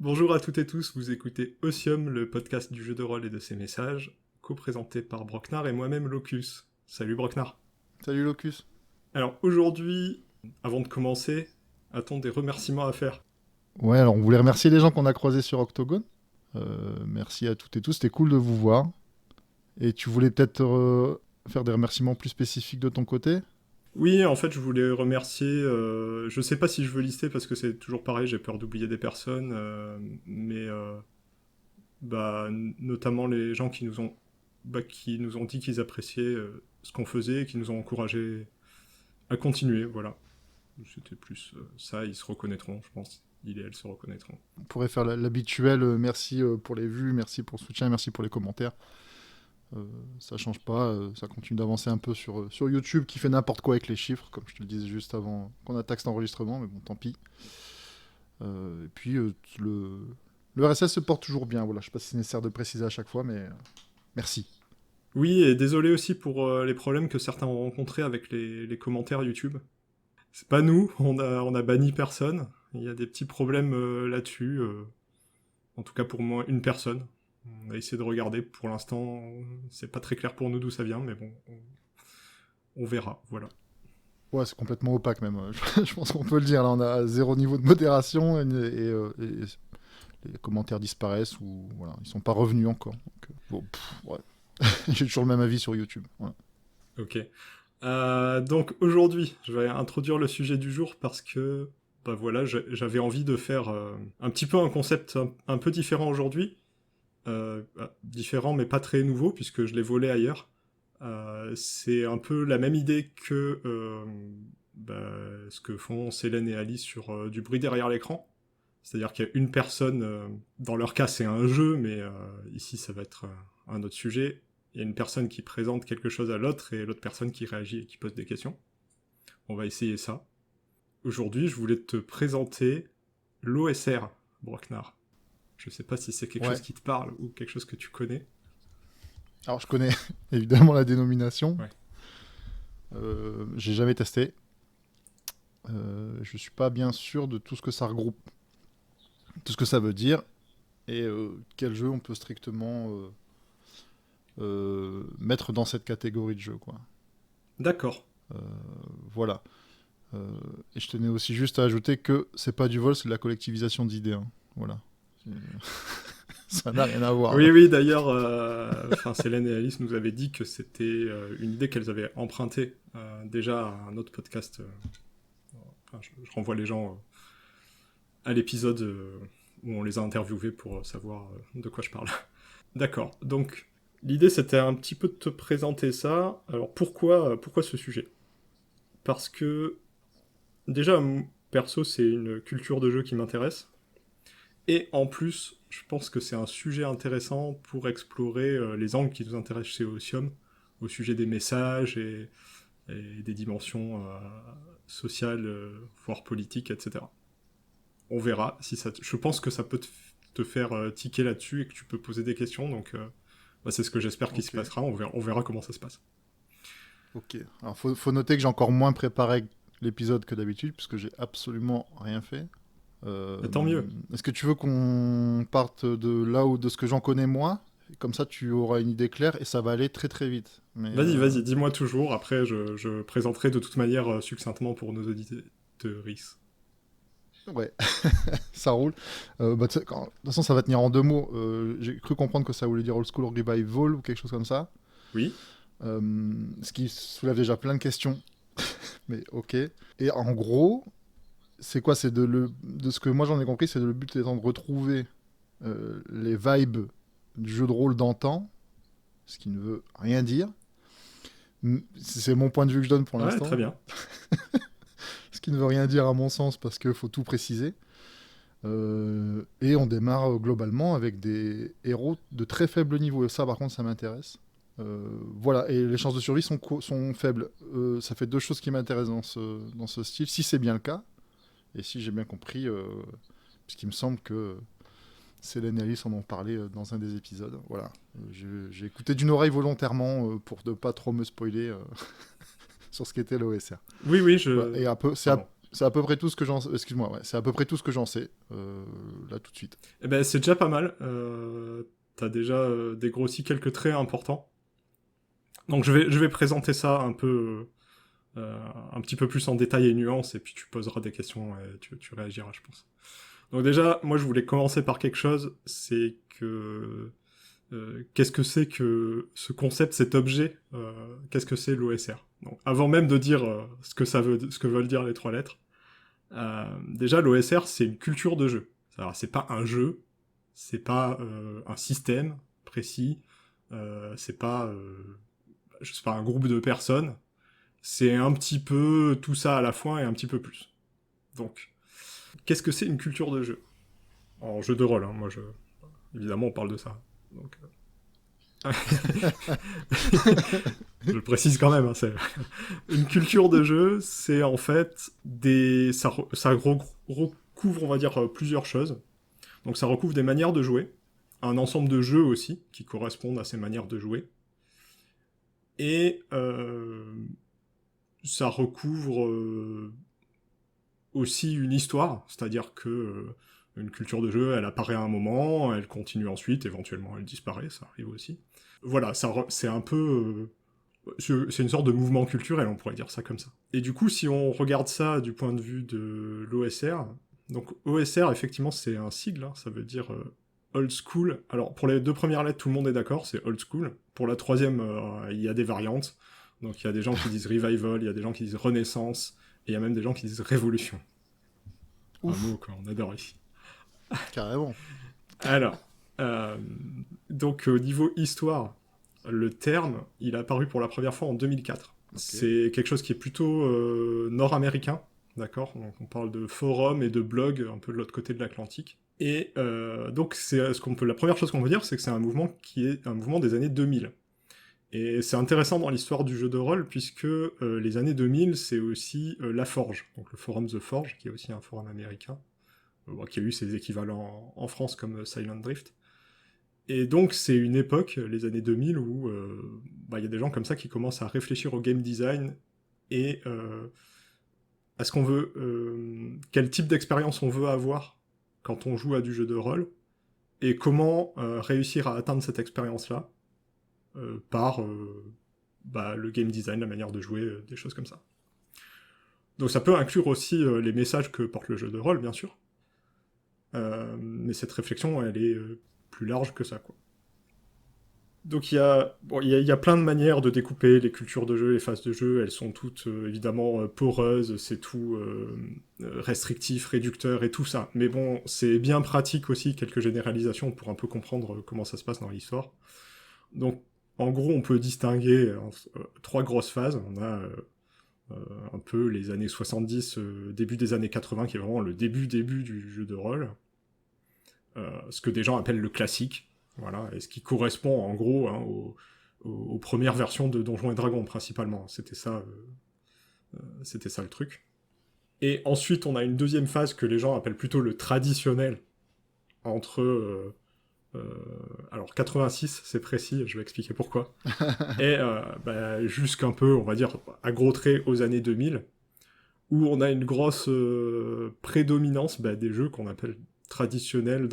Bonjour à toutes et tous, vous écoutez Ossium, le podcast du jeu de rôle et de ses messages, co-présenté par Brocknar et moi-même Locus. Salut Brocknar. Salut Locus. Alors aujourd'hui, avant de commencer, a-t-on des remerciements à faire? Ouais, alors on voulait remercier les gens qu'on a croisés sur Octogone. Merci à toutes et tous, c'était cool de vous voir. Et tu voulais peut-être faire des remerciements plus spécifiques de ton côté? Oui, en fait, je voulais remercier, je sais pas si je veux lister parce que c'est toujours pareil, j'ai peur d'oublier des personnes, notamment les gens qui nous ont dit qu'ils appréciaient ce qu'on faisait et qui nous ont encouragés à continuer, voilà. C'était plus ça, ils se reconnaîtront, je pense. Il et elle se reconnaîtront. On pourrait faire l'habituel merci pour les vues, merci pour le soutien, merci pour les commentaires. Ça change pas, ça continue d'avancer un peu sur YouTube qui fait n'importe quoi avec les chiffres, comme je te le disais juste avant qu'on attaque cet enregistrement, mais bon, tant pis. Et puis le RSS se porte toujours bien, voilà, je sais pas si c'est nécessaire de le préciser à chaque fois, mais merci. Oui, et désolé aussi pour les problèmes que certains ont rencontrés avec les commentaires YouTube. C'est pas nous, on a banni personne. Il y a des petits problèmes là-dessus. En tout cas pour moi, une personne. On a essayé de regarder. Pour l'instant, c'est pas très clair pour nous d'où ça vient, mais bon, on verra. Voilà. Ouais, c'est complètement opaque même. Je pense qu'on peut le dire. Là, on a zéro niveau de modération et les commentaires disparaissent ou voilà, ils sont pas revenus encore. Donc, bon, ouais. J'ai toujours le même avis sur YouTube. Voilà. Ok. Donc aujourd'hui, je vais introduire le sujet du jour parce que bah voilà, j'avais envie de faire un petit peu un concept un peu différent aujourd'hui. Différent mais pas très nouveau puisque je l'ai volé ailleurs. C'est un peu la même idée que ce que font Célène et Alice sur du bruit derrière l'écran. C'est-à-dire qu'il y a une personne, dans leur cas c'est un jeu, mais ici ça va être un autre sujet. Il y a une personne qui présente quelque chose à l'autre et l'autre personne qui réagit et qui pose des questions. On va essayer ça. Aujourd'hui, je voulais te présenter l'OSR, Brocknar. Je sais pas si c'est quelque chose Ouais. qui te parle ou quelque chose que tu connais. Alors, je connais évidemment la dénomination. Ouais. J'ai jamais testé. Je suis pas bien sûr de tout ce que ça regroupe, tout ce que ça veut dire et quel jeu on peut strictement mettre dans cette catégorie de jeu, quoi. D'accord. Euh, voilà. Et je tenais aussi juste à ajouter que c'est pas du vol, c'est de la collectivisation d'idées, hein. Voilà. Ça n'a rien à voir, Oui, là. oui, d'ailleurs, Célène et Alice nous avaient dit que c'était une idée qu'elles avaient empruntée déjà à un autre podcast. Je renvoie les gens à l'épisode où on les a interviewés pour savoir de quoi je parle. D'accord, donc l'idée c'était un petit peu de te présenter ça. Alors pourquoi ce sujet? Parce que déjà, perso, c'est une culture de jeu qui m'intéresse. Et en plus, je pense que c'est un sujet intéressant pour explorer les angles qui nous intéressent chez Otium, au sujet des messages et des dimensions sociales, voire politiques, etc. On verra si ça. Je pense que ça peut te faire tiquer là-dessus et que tu peux poser des questions. Donc, c'est ce que j'espère qu'il se Ok, passera. On verra comment ça se passe. ok. Alors, faut noter que j'ai encore moins préparé l'épisode que d'habitude, puisque j'ai absolument rien fait. Euh, Et tant mieux. Est-ce que tu veux qu'on parte de là ou de ce que j'en connais moi? Comme ça, tu auras une idée claire et ça va aller très très vite. Mais Vas-y, dis-moi toujours. Après, je présenterai de toute manière succinctement pour nos auditeurs. ouais, ça roule. De toute façon, ça va tenir en deux mots. J'ai cru comprendre que ça voulait dire Old School Revival ou quelque chose comme ça. Oui. Ce qui soulève déjà plein de questions. Mais ok. Et en gros, c'est quoi? C'est de ce que moi j'en ai compris, c'est le but étant de retrouver les vibes du jeu de rôle d'antan, ce qui ne veut rien dire. C'est mon point de vue que je donne pour Ouais, très l'instant. bien. Ce qui ne veut rien dire à mon sens parce qu'il faut tout préciser. Et on démarre globalement avec des héros de très faible niveau. Et ça, par contre, ça m'intéresse. Voilà, et les chances de survie sont faibles. Ça fait deux choses qui m'intéressent dans ce style, si c'est bien le cas. Et si j'ai bien compris, puisqu'il me semble que Célène et Alice en ont parlé dans un des épisodes. Voilà. J'ai écouté d'une oreille volontairement pour ne pas trop me spoiler sur ce qu'était l'OSR. Oui, Voilà. Et un peu, Pardon. C'est à peu près tout ce que j'en... Excuse-moi, ouais, c'est à peu près tout ce que j'en sais, là, tout de suite. Eh ben, c'est déjà pas mal. T'as déjà dégrossi quelques traits importants. Donc je vais présenter ça un petit peu plus en détail et nuance, et puis tu poseras des questions et tu réagiras, je pense. Donc déjà, moi je voulais commencer par quelque chose, c'est que qu'est-ce que c'est que ce concept, cet objet, qu'est-ce que c'est l'OSR? Donc avant même de dire ce que veulent dire les trois lettres, déjà l'OSR c'est une culture de jeu. Alors c'est pas un jeu, c'est pas un système précis, c'est pas je sais pas un groupe de personnes. C'est un petit peu tout ça à la fois et un petit peu plus. Donc, qu'est-ce que c'est une culture de jeu? En jeu de rôle, hein, évidemment, on parle de ça. Donc, je le précise quand même, hein, c'est... Une culture de jeu, c'est en fait ça recouvre, on va dire, plusieurs choses. Donc, ça recouvre des manières de jouer, un ensemble de jeux aussi, qui correspondent à ces manières de jouer. Et ça recouvre aussi une histoire, c'est-à-dire que une culture de jeu, elle apparaît à un moment, elle continue ensuite, éventuellement elle disparaît, ça arrive aussi. Voilà, c'est un peu... c'est une sorte de mouvement culturel, on pourrait dire ça comme ça. Et du coup, si on regarde ça du point de vue de l'OSR, donc OSR, effectivement, c'est un sigle, hein, ça veut dire old school. Alors, pour les deux premières lettres, tout le monde est d'accord, c'est old school. Pour la troisième, il y a des variantes. Donc, il y a des gens qui disent revival, il y a des gens qui disent renaissance, et il y a même des gens qui disent révolution. Ouf. Un mot qu'on adore ici. Carrément. Alors, donc au niveau histoire, le terme, il est apparu pour la première fois en 2004. Okay. C'est quelque chose qui est plutôt nord-américain, d'accord? Donc on parle de forums et de blogs un peu de l'autre côté de l'Atlantique. Et donc la première chose qu'on peut dire, c'est que c'est un mouvement qui est un mouvement des années 2000. Et c'est intéressant dans l'histoire du jeu de rôle, puisque les années 2000, c'est aussi La Forge, donc le forum The Forge, qui est aussi un forum américain, qui a eu ses équivalents en France comme Silent Drift. Et donc c'est une époque, les années 2000, où y a des gens comme ça qui commencent à réfléchir au game design et à ce qu'on veut, quel type d'expérience on veut avoir quand on joue à du jeu de rôle, et comment réussir à atteindre cette expérience-là par le game design, la manière de jouer, des choses comme ça. Donc ça peut inclure aussi les messages que porte le jeu de rôle, bien sûr. Mais cette réflexion, elle est plus large que ça, quoi. Donc il y a plein de manières de découper les cultures de jeu, les phases de jeu, elles sont toutes évidemment poreuses, c'est tout restrictif, réducteur et tout ça. Mais bon, c'est bien pratique aussi, quelques généralisations pour un peu comprendre comment ça se passe dans l'histoire. Donc en gros, on peut distinguer trois grosses phases. On a un peu les années 70, début des années 80, qui est vraiment le début du jeu de rôle. Ce que des gens appellent le classique. Voilà, et ce qui correspond en gros aux premières versions de Donjons et Dragons principalement. C'était ça le truc. Et ensuite, on a une deuxième phase que les gens appellent plutôt le traditionnel, entre alors 86, c'est précis, je vais expliquer pourquoi. Et jusqu'un peu, on va dire, à gros traits aux années 2000, où on a une grosse prédominance des jeux qu'on appelle traditionnels,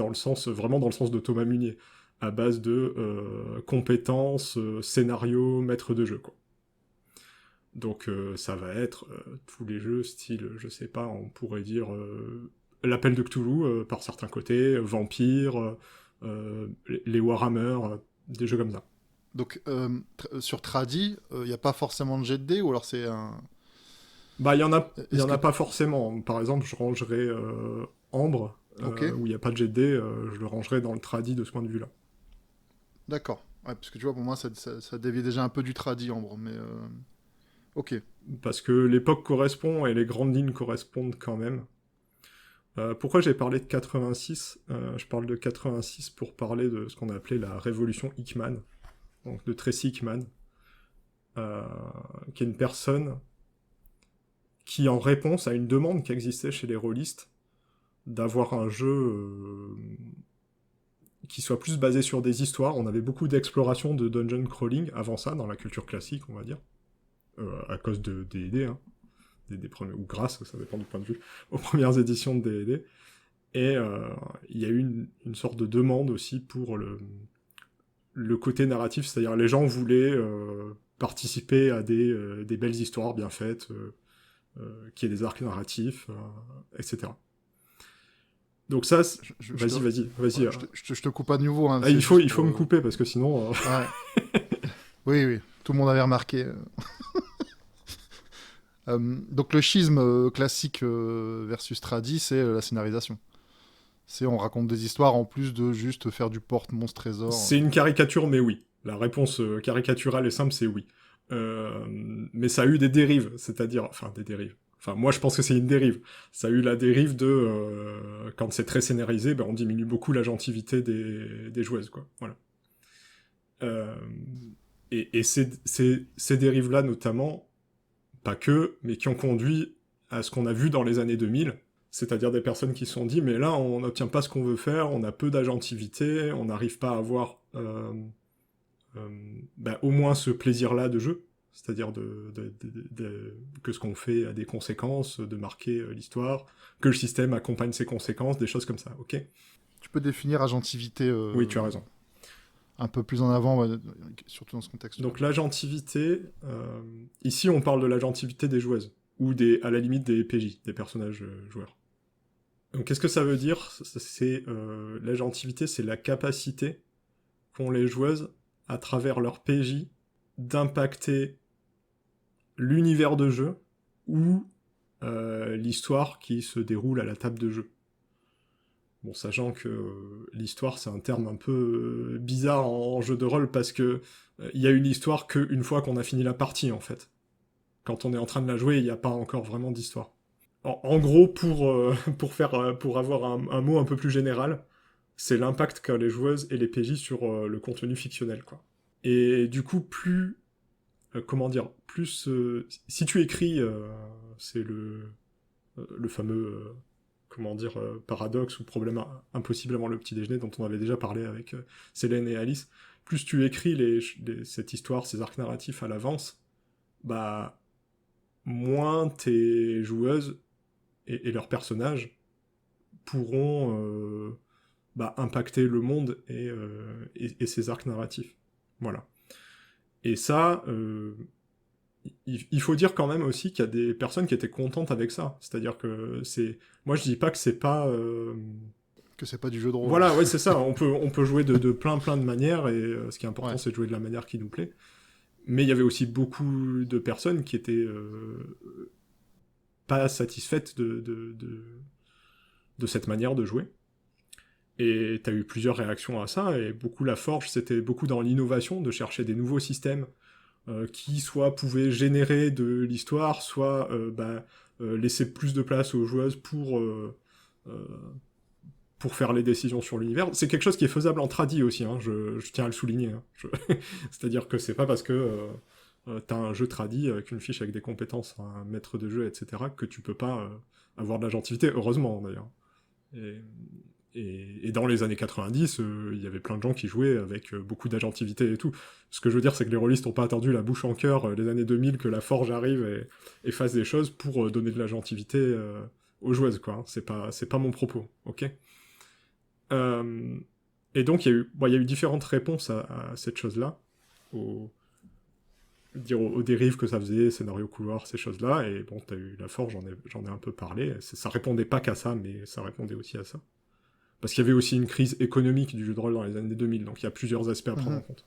vraiment dans le sens de Thomas Munier, à base de compétences, scénario, maître de jeu, quoi. Donc ça va être tous les jeux style, je sais pas, on pourrait dire l'Appel de Cthulhu par certains côtés, Vampire, les Warhammer, des jeux comme ça. Donc sur Tradi, il n'y a pas forcément de jet de dés, ou alors c'est un... Il y en a pas forcément. Par exemple, je rangerais Ambre, okay. Où il n'y a pas de jet de dés, je le rangerais dans le Tradi de ce point de vue-là. D'accord. Ouais, parce que tu vois, pour moi, ça dévie déjà un peu du Tradi, Ambre, mais... Ok. Parce que l'époque correspond et les grandes lignes correspondent quand même. Pourquoi j'ai parlé de 86 ? Je parle de 86 pour parler de ce qu'on a appelé la révolution Hickman, donc de Tracy Hickman, qui est une personne qui, en réponse à une demande qui existait chez les rôlistes, d'avoir un jeu qui soit plus basé sur des histoires. On avait beaucoup d'exploration de dungeon crawling avant ça, dans la culture classique, on va dire, à cause de D&D, hein. des premiers, ou grâce, ça dépend du point de vue, aux premières éditions de D&D. Et il y a eu une sorte de demande aussi pour le côté narratif, c'est-à-dire les gens voulaient participer à des belles histoires bien faites, qui aient des arcs narratifs, etc. Donc ça, vas-y. Ouais, je te coupe à nouveau. Hein, il faut me couper parce que sinon... Ouais. Oui, tout le monde avait remarqué. Donc le schisme classique versus tradi, c'est la scénarisation. On raconte des histoires en plus de juste faire du porte-monstre-trésor. C'est une caricature, mais oui. La réponse caricaturale et simple, c'est oui. Mais ça a eu des dérives, c'est-à-dire... Enfin, des dérives. Enfin, moi, je pense que c'est une dérive. Ça a eu la dérive de... quand c'est très scénarisé, on diminue beaucoup l'agentivité des joueuses, quoi. Voilà. Et ces dérives-là, notamment, pas que, mais qui ont conduit à ce qu'on a vu dans les années 2000, c'est-à-dire des personnes qui se sont dit, mais là, on n'obtient pas ce qu'on veut faire, on a peu d'agentivité, on n'arrive pas à avoir au moins ce plaisir-là de jeu, c'est-à-dire que ce qu'on fait a des conséquences, de marquer l'histoire, que le système accompagne ses conséquences, des choses comme ça, ok ? Tu peux définir agentivité oui, tu as raison. Un peu plus en avant, surtout dans ce contexte. Donc l'agentivité, ici on parle de l'agentivité des joueuses, ou à la limite des PJ, des personnages joueurs. Donc qu'est-ce que ça veut dire ? L'agentivité, c'est la capacité qu'ont les joueuses, à travers leur PJ, d'impacter l'univers de jeu, ou l'histoire qui se déroule à la table de jeu. Bon, sachant que l'histoire, c'est un terme un peu bizarre en jeu de rôle, parce que il y a une histoire qu'une fois qu'on a fini la partie, en fait. Quand on est en train de la jouer, il n'y a pas encore vraiment d'histoire. En gros, pour avoir un mot un peu plus général, c'est l'impact qu'a les joueuses et les PJ sur le contenu fictionnel, quoi. Et du coup, si tu écris, c'est le fameux... paradoxe ou problème impossible avant le petit déjeuner dont on avait déjà parlé avec Célène et Alice, plus tu écris cette histoire, ces arcs narratifs à l'avance, moins tes joueuses et leurs personnages pourront impacter le monde et ses arcs narratifs. Voilà. Et ça... il faut dire quand même aussi qu'il y a des personnes qui étaient contentes avec ça. C'est-à-dire que c'est... Moi, je dis pas que c'est pas... Que c'est pas du jeu de rôle. Voilà, ouais, c'est ça. On peut jouer de plein de manières, et ce qui est important, c'est de jouer de la manière qui nous plaît. Mais il y avait aussi beaucoup de personnes qui étaient pas satisfaites de cette manière de jouer. Et t'as eu plusieurs réactions à ça, et la forge, c'était beaucoup dans l'innovation, de chercher des nouveaux systèmes qui soit pouvaient générer de l'histoire, soit laisser plus de place aux joueuses pour faire les décisions sur l'univers. C'est quelque chose qui est faisable en tradi aussi, hein, je tiens à le souligner. Hein. C'est-à-dire que c'est pas parce que t'as un jeu tradi avec une fiche avec des compétences, un maître de jeu, etc., que tu peux pas avoir de l'agentivité, heureusement d'ailleurs. Et dans les années 90, il y avait plein de gens qui jouaient avec beaucoup d'agentivité et tout. Ce que je veux dire, c'est que les rôlistes n'ont pas attendu la bouche en cœur les années 2000 que la forge arrive et fasse des choses pour donner de l'agentivité aux joueuses, quoi. C'est pas mon propos, ok ? Et donc, il y a eu différentes réponses à cette chose-là, aux dérives que ça faisait, scénario couloir, ces choses-là, et bon, t'as eu la forge, j'en ai un peu parlé. Ça répondait pas qu'à ça, mais ça répondait aussi à ça. Parce qu'il y avait aussi une crise économique du jeu de rôle dans les années 2000, donc il y a plusieurs aspects à prendre en compte.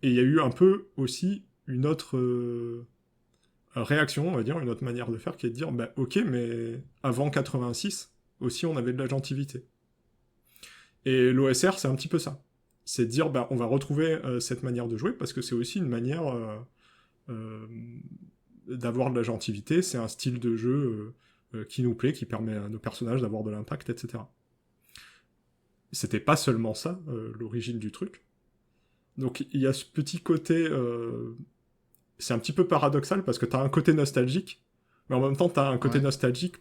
Et il y a eu un peu aussi une autre réaction, on va dire, une autre manière de faire, qui est de dire, ok, mais avant 86, aussi on avait de l'agentivité. Et l'OSR, c'est un petit peu ça. C'est de dire, on va retrouver cette manière de jouer, parce que c'est aussi une manière d'avoir de l'agentivité, c'est un style de jeu qui nous plaît, qui permet à nos personnages d'avoir de l'impact, etc. C'était pas seulement ça, l'origine du truc. Donc il y a ce petit côté... c'est un petit peu paradoxal, parce que t'as un côté nostalgique, mais en même temps t'as un côté nostalgique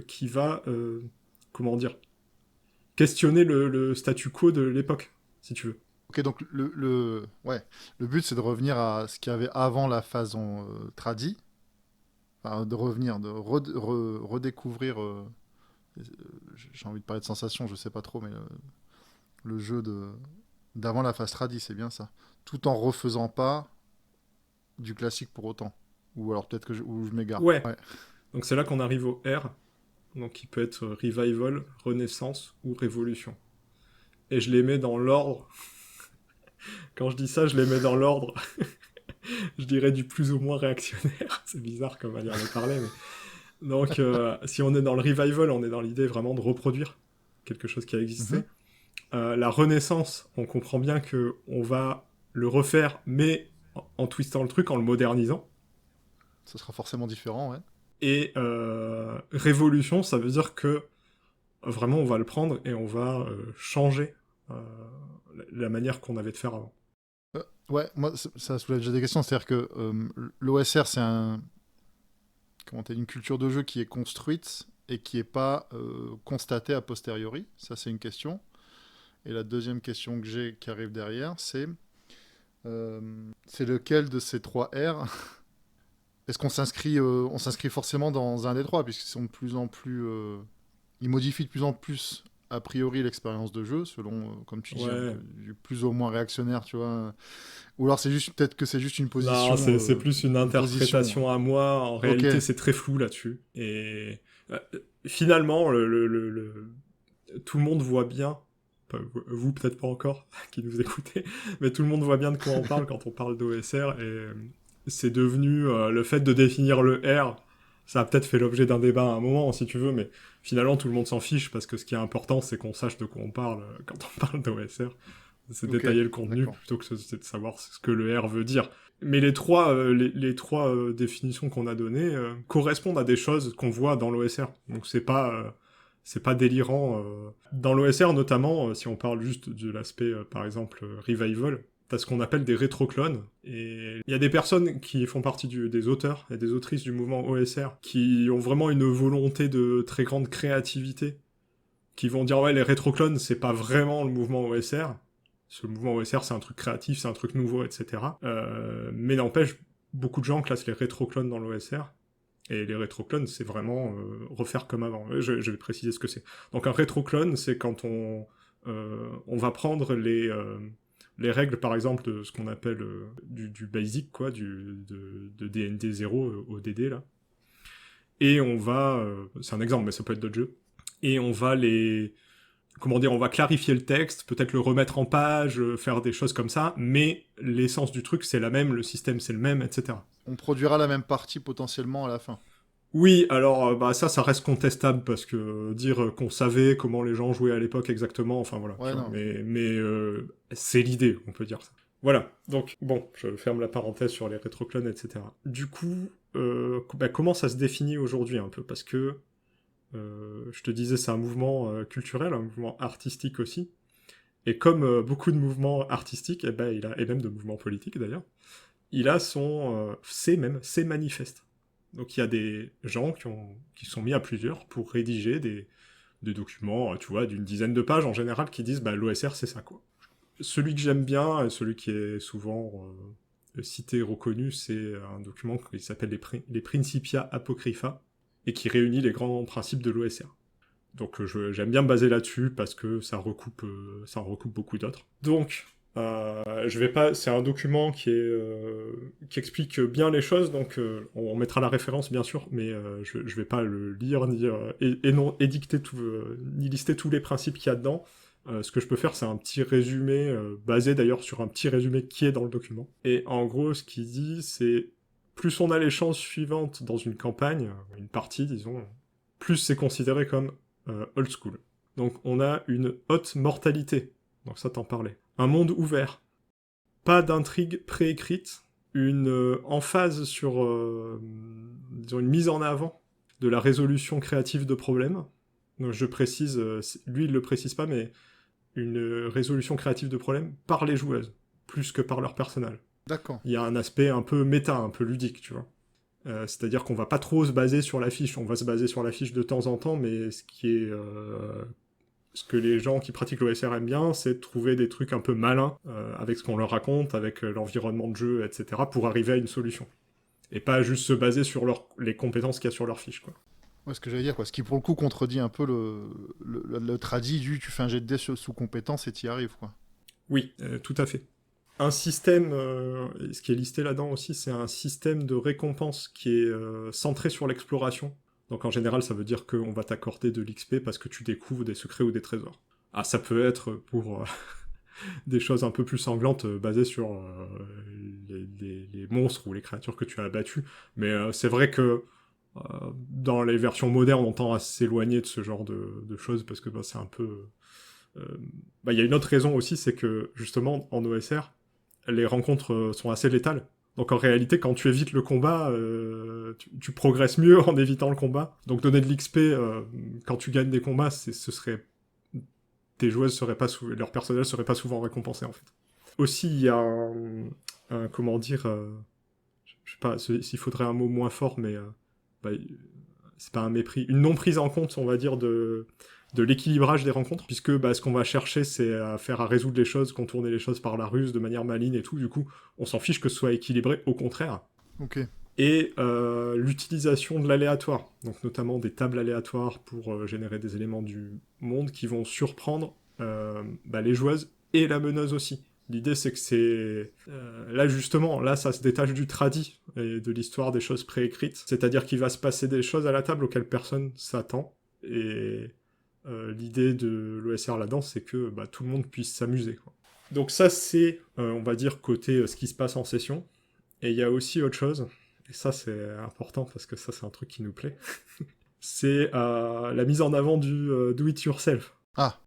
qui va... questionner le statu quo de l'époque, si tu veux. Ok, donc le but c'est de revenir à ce qu'il y avait avant la phase tradi, enfin, de revenir, de redécouvrir. J'ai envie de parler de sensation, je sais pas trop, mais le jeu d'avant la phase tradi, c'est bien ça. Tout en refaisant pas du classique pour autant. Ou alors peut-être que ou je m'égare. Ouais, Ouais. donc c'est là qu'on arrive au R, donc qui peut être Revival, Renaissance ou Révolution. Et je les mets dans l'ordre. Quand je dis ça, je les mets dans l'ordre, je dirais du plus ou moins réactionnaire. C'est bizarre comme manière de parler, mais... Donc, si on est dans le Revival, on est dans l'idée vraiment de reproduire quelque chose qui a existé. Mhm. La Renaissance, on comprend bien que on va le refaire, mais en twistant le truc, en le modernisant. Ce sera forcément différent, ouais. Et Révolution, ça veut dire que vraiment on va le prendre et on va changer euh, la manière qu'on avait de faire avant. Ouais, moi, ça soulève déjà des questions. C'est-à-dire que l'OSR, c'est une culture de jeu qui est construite et qui n'est pas constatée a posteriori. Ça, c'est une question. Et la deuxième question que j'ai qui arrive derrière, c'est lequel de ces trois R est-ce on s'inscrit forcément dans un des trois, puisqu'ils sont de plus en plus, ils modifient de plus en plus a priori l'expérience de jeu, selon, comme tu dis, hein, Ouais. du plus ou moins réactionnaire, tu vois. Ou alors c'est juste peut-être que c'est juste Non, c'est plus une une position. interprétation à moi. En Ok, réalité, c'est très flou là-dessus. Et euh, finalement, tout le monde voit bien, vous peut-être pas encore, qui nous écoutez, mais tout le monde voit bien de quoi on parle quand on parle d'OSR. Et c'est devenu le fait de définir le R. Ça a peut-être fait l'objet d'un débat à un moment, si tu veux, mais finalement, tout le monde s'en fiche parce que ce qui est important, c'est qu'on sache de quoi on parle quand on parle d'OSR. C'est ok, détailler le contenu d'accord. plutôt que c'est de savoir ce que le R veut dire. Mais les trois définitions qu'on a données correspondent à des choses qu'on voit dans l'OSR. Donc c'est pas délirant. Dans l'OSR notamment, si on parle juste de l'aspect par exemple revival, t'as ce qu'on appelle des rétroclones. Et il y a des personnes qui font partie des auteurs et des autrices du mouvement OSR qui ont vraiment une volonté de très grande créativité, qui vont dire ouais les rétroclones c'est pas vraiment le mouvement OSR. Ce mouvement OSR c'est un truc créatif, c'est un truc nouveau, etc. Mais n'empêche, beaucoup de gens classent les rétroclones dans l'OSR. Et les rétroclones, c'est vraiment refaire comme avant. Je vais préciser ce que c'est. Donc un rétroclone, c'est quand on va prendre les règles, par exemple, de ce qu'on appelle du basic, quoi, de DND 0 au DD, là. Et on va... c'est un exemple, mais ça peut être d'autres jeux. Et on va comment dire, on va clarifier le texte, peut-être le remettre en page, faire des choses comme ça, mais l'essence du truc, c'est la même, le système, c'est le même, etc. On produira la même partie potentiellement à la fin. Oui, alors bah ça reste contestable parce que dire qu'on savait comment les gens jouaient à l'époque exactement, enfin voilà, tu Ouais, vois, non. mais c'est l'idée, on peut dire ça. Voilà, donc bon, je ferme la parenthèse sur les rétroclones, etc. Du coup, bah, comment ça se définit aujourd'hui un peu? Parce que je te disais, c'est un mouvement culturel, un mouvement artistique aussi, et comme beaucoup de mouvements artistiques, et, ben, et même de mouvements politiques d'ailleurs, il a ses manifestes. Donc il y a des gens qui sont mis à plusieurs pour rédiger des documents, tu vois, d'une dizaine de pages en général, qui disent bah, l'OSR c'est ça quoi. Celui que j'aime bien, celui qui est souvent cité, reconnu, c'est un document qui s'appelle les Principia Apocrypha et qui réunit les grands principes de l'OSR. Donc j'aime bien me baser là-dessus parce que ça en recoupe beaucoup d'autres. Donc je vais pas, c'est un document qui explique bien les choses, donc on mettra la référence bien sûr, mais je vais pas le lire ni et non édicter tout, ni lister tous les principes qu'il y a dedans. Ce que je peux faire, c'est un petit résumé basé d'ailleurs sur un petit résumé qui est dans le document. Et en gros, ce qu'il dit, c'est plus on a les chances suivantes dans une campagne, une partie, disons, plus c'est considéré comme old school. Donc on a une haute mortalité. Donc ça t'en parlait. Un monde ouvert. Pas d'intrigue préécrite. Une emphase sur disons une mise en avant de la résolution créative de problèmes. Donc je précise, lui il le précise pas, mais une résolution créative de problèmes par les joueuses, plus que par leur personnage. D'accord. Il y a un aspect un peu méta, un peu ludique, tu vois. C'est-à-dire qu'on va pas trop se baser sur l'affiche, on va se baser sur l'affiche de temps en temps, mais ce que les gens qui pratiquent l'OSR aiment bien, c'est de trouver des trucs un peu malins avec ce qu'on leur raconte, avec l'environnement de jeu, etc., pour arriver à une solution. et pas juste se baser sur les compétences qu'il y a sur leur fiche, quoi. Ouais, ce que j'allais dire, quoi. Ce qui pour le coup contredit un peu le tradi du tu fais un jet de dés sous compétence et t'y arrives, quoi. Oui, tout à fait. Un système, ce qui est listé là-dedans aussi, c'est un système de récompense qui est centré sur l'exploration. Donc en général, ça veut dire qu'on va t'accorder de l'XP parce que tu découvres des secrets ou des trésors. Ah, ça peut être pour des choses un peu plus sanglantes basées sur les monstres ou les créatures que tu as abattues. Mais c'est vrai que dans les versions modernes, on tend à s'éloigner de ce genre de choses parce que bah, c'est un peu... il y a une autre raison aussi, c'est que justement en OSR, les rencontres sont assez létales. Donc en réalité, quand tu évites le combat, tu progresses mieux en évitant le combat. Donc donner de l'XP quand tu gagnes des combats, ce serait tes joueuses seraient pas leur personnel serait pas souvent récompensé en fait. Aussi, il y a comment dire, je sais pas s'il faudrait un mot moins fort, mais bah, c'est pas un mépris, une non prise en compte, on va dire, de l'équilibrage des rencontres, puisque bah, ce qu'on va chercher, c'est à résoudre les choses, contourner les choses par la ruse de manière maligne et tout. Du coup, on s'en fiche que ce soit équilibré, au contraire. Ok. Et l'utilisation de l'aléatoire, donc notamment des tables aléatoires pour générer des éléments du monde qui vont surprendre les joueuses et la meneuse aussi. L'idée, c'est que c'est... là, justement, là, ça se détache du tradi et de l'histoire des choses préécrites. C'est-à-dire qu'il va se passer des choses à la table auxquelles personne s'attend. Et l'idée de l'OSR là-dedans, c'est que bah, tout le monde puisse s'amuser, quoi. Donc ça, c'est, on va dire, côté ce qui se passe en session. Et il y a aussi autre chose, et ça, c'est important parce que ça, c'est un truc qui nous plaît. C'est la mise en avant du do-it-yourself. Ah.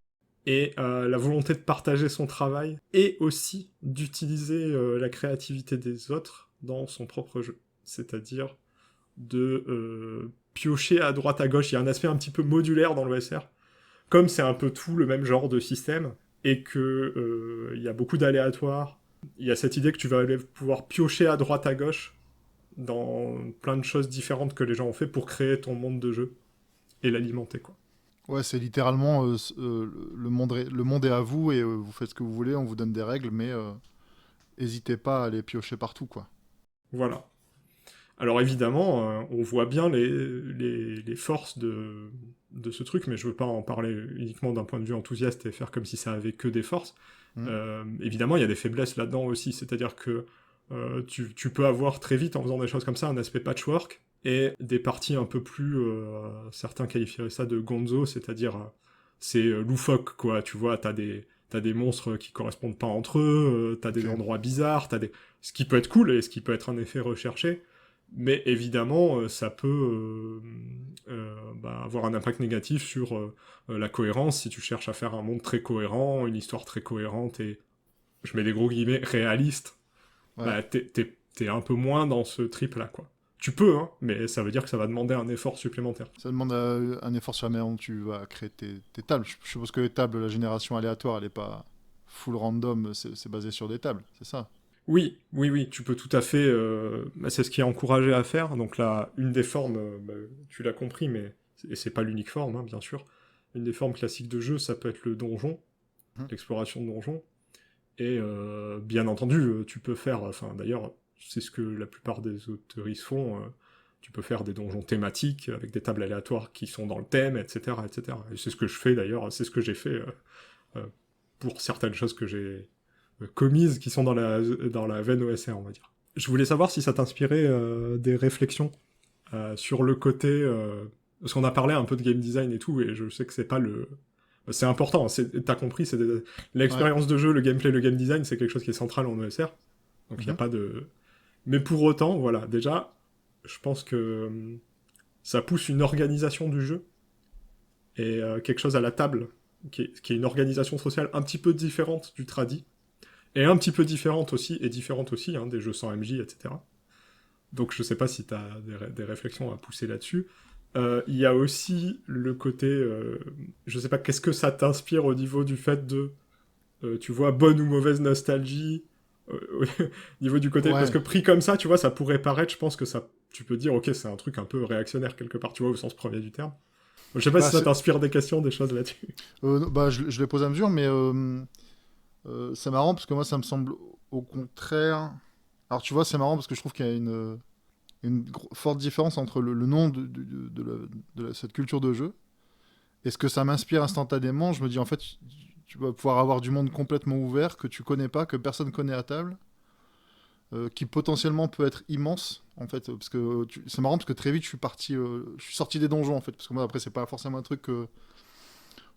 Et la volonté de partager son travail, et aussi d'utiliser la créativité des autres dans son propre jeu. C'est-à-dire de piocher à droite à gauche. Il y a un aspect un petit peu modulaire dans l'OSR. Comme c'est un peu tout le même genre de système, et que il y a beaucoup d'aléatoires, il y a cette idée que tu vas pouvoir piocher à droite à gauche dans plein de choses différentes que les gens ont fait pour créer ton monde de jeu et l'alimenter, quoi. Ouais, c'est littéralement le monde est à vous et vous faites ce que vous voulez, on vous donne des règles, mais n'hésitez pas à les piocher partout, quoi. Voilà. Alors évidemment, on voit bien les forces de ce truc, mais je veux pas en parler uniquement d'un point de vue enthousiaste et faire comme si ça avait que des forces. Évidemment, il y a des faiblesses là-dedans aussi, c'est-à-dire que tu peux avoir très vite, en faisant des choses comme ça, un aspect patchwork, et des parties un peu plus... certains qualifieraient ça de gonzo, c'est-à-dire c'est loufoque, quoi, tu vois, t'as des monstres qui correspondent pas entre eux, t'as des endroits bizarres, ce qui peut être cool et ce qui peut être un effet recherché, mais évidemment, ça peut avoir un impact négatif sur la cohérence. Si tu cherches à faire un monde très cohérent, une histoire très cohérente et, je mets des gros guillemets, réaliste, Ouais. bah, t'es un peu moins dans ce trip-là, quoi. Tu peux, hein, mais ça veut dire que ça va demander un effort supplémentaire. Ça demande un effort sur la manière dont tu vas créer tes tables. Je suppose que les tables, la génération aléatoire, elle est pas full random, c'est basé sur des tables, c'est ça? Oui, tu peux tout à fait... c'est ce qui est encouragé à faire. Donc là, une des formes, tu l'as compris, mais c'est pas l'unique forme, hein, bien sûr. Une des formes classiques de jeu, ça peut être le donjon, l'exploration de donjon. Et bien entendu, tu peux faire... Enfin, d'ailleurs, c'est ce que la plupart des auteuristes font. Tu peux faire des donjons thématiques, avec des tables aléatoires qui sont dans le thème, etc. etc. Et c'est ce que je fais, d'ailleurs. C'est ce que j'ai fait pour certaines choses que j'ai... commises qui sont dans la veine OSR, on va dire. Je voulais savoir si ça t'inspirait des réflexions sur le côté... parce qu'on a parlé un peu de game design et tout, et je sais que c'est pas le... C'est important, t'as compris, l'expérience de jeu, le gameplay, le game design, c'est quelque chose qui est central en OSR. Donc il n'y a pas de... Mais pour autant, voilà, déjà, je pense que ça pousse une organisation du jeu, et quelque chose à la table, qui est une organisation sociale un petit peu différente du tradi, et un petit peu différente aussi, hein, des jeux sans MJ, etc. Donc je sais pas si t'as des réflexions à pousser là-dessus. Il y a aussi le côté... je sais pas, qu'est-ce que ça t'inspire au niveau du fait de... tu vois, bonne ou mauvaise nostalgie au niveau du côté... Ouais. Parce que pris comme ça, tu vois, ça pourrait paraître, je pense que ça... Tu peux dire, ok, c'est un truc un peu réactionnaire quelque part, tu vois, au sens premier du terme. Je sais pas si ça t'inspire des questions, des choses là-dessus. Je les pose à mesure, mais... c'est marrant parce que moi ça me semble au contraire. Alors tu vois, c'est marrant parce que je trouve qu'il y a forte différence entre le nom cette culture de jeu et ce que ça m'inspire instantanément. Je me dis, en fait, tu vas pouvoir avoir du monde complètement ouvert que tu connais pas, que personne connaît à table, qui potentiellement peut être immense, en fait. Parce que c'est marrant parce que très vite, je suis sorti des donjons, en fait. Parce que moi, après, c'est pas forcément un truc que.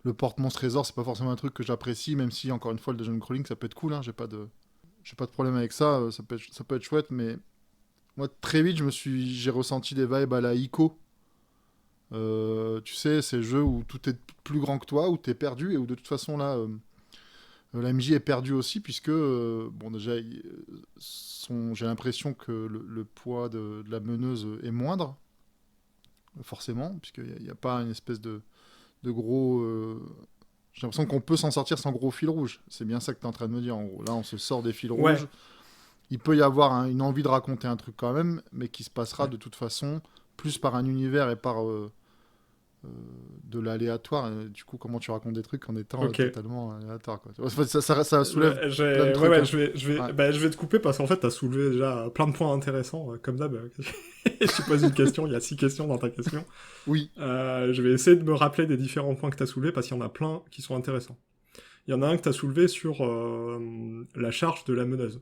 Le porte-monstre trésor, c'est pas forcément un truc que j'apprécie, même si, encore une fois, le dungeon crawling, ça peut être cool, hein, j'ai pas de problème avec ça, ça peut être chouette, mais moi, très vite, j'ai ressenti des vibes à la Ico. Tu sais, ces jeux où tout est plus grand que toi, où t'es perdu, et où de toute façon, là, la MJ est perdue aussi, puisque, bon, déjà, j'ai l'impression que le poids de la meneuse est moindre, forcément, puisqu'il n'y a pas une espèce de gros. J'ai l'impression qu'on peut s'en sortir sans gros fil rouge. C'est bien ça que tu es en train de me dire, en gros. Là, on se sort des fils Ouais. rouges. Il peut y avoir une envie de raconter un truc quand même, mais qui se passera de toute façon plus par un univers et par de l'aléatoire. Et du coup, comment tu racontes des trucs en étant Ok. totalement aléatoire, quoi. En fait, ça soulève plein de trucs. Ouais, Hein. Ouais. je vais te couper parce qu'en fait, t'as soulevé déjà plein de points intéressants, comme d'hab. Je te pose une question, il y a 6 questions dans ta question. Oui. Je vais essayer de me rappeler des différents points que t'as soulevés parce qu'il y en a plein qui sont intéressants. Il y en a un que t'as soulevé sur la charge de la meneuse.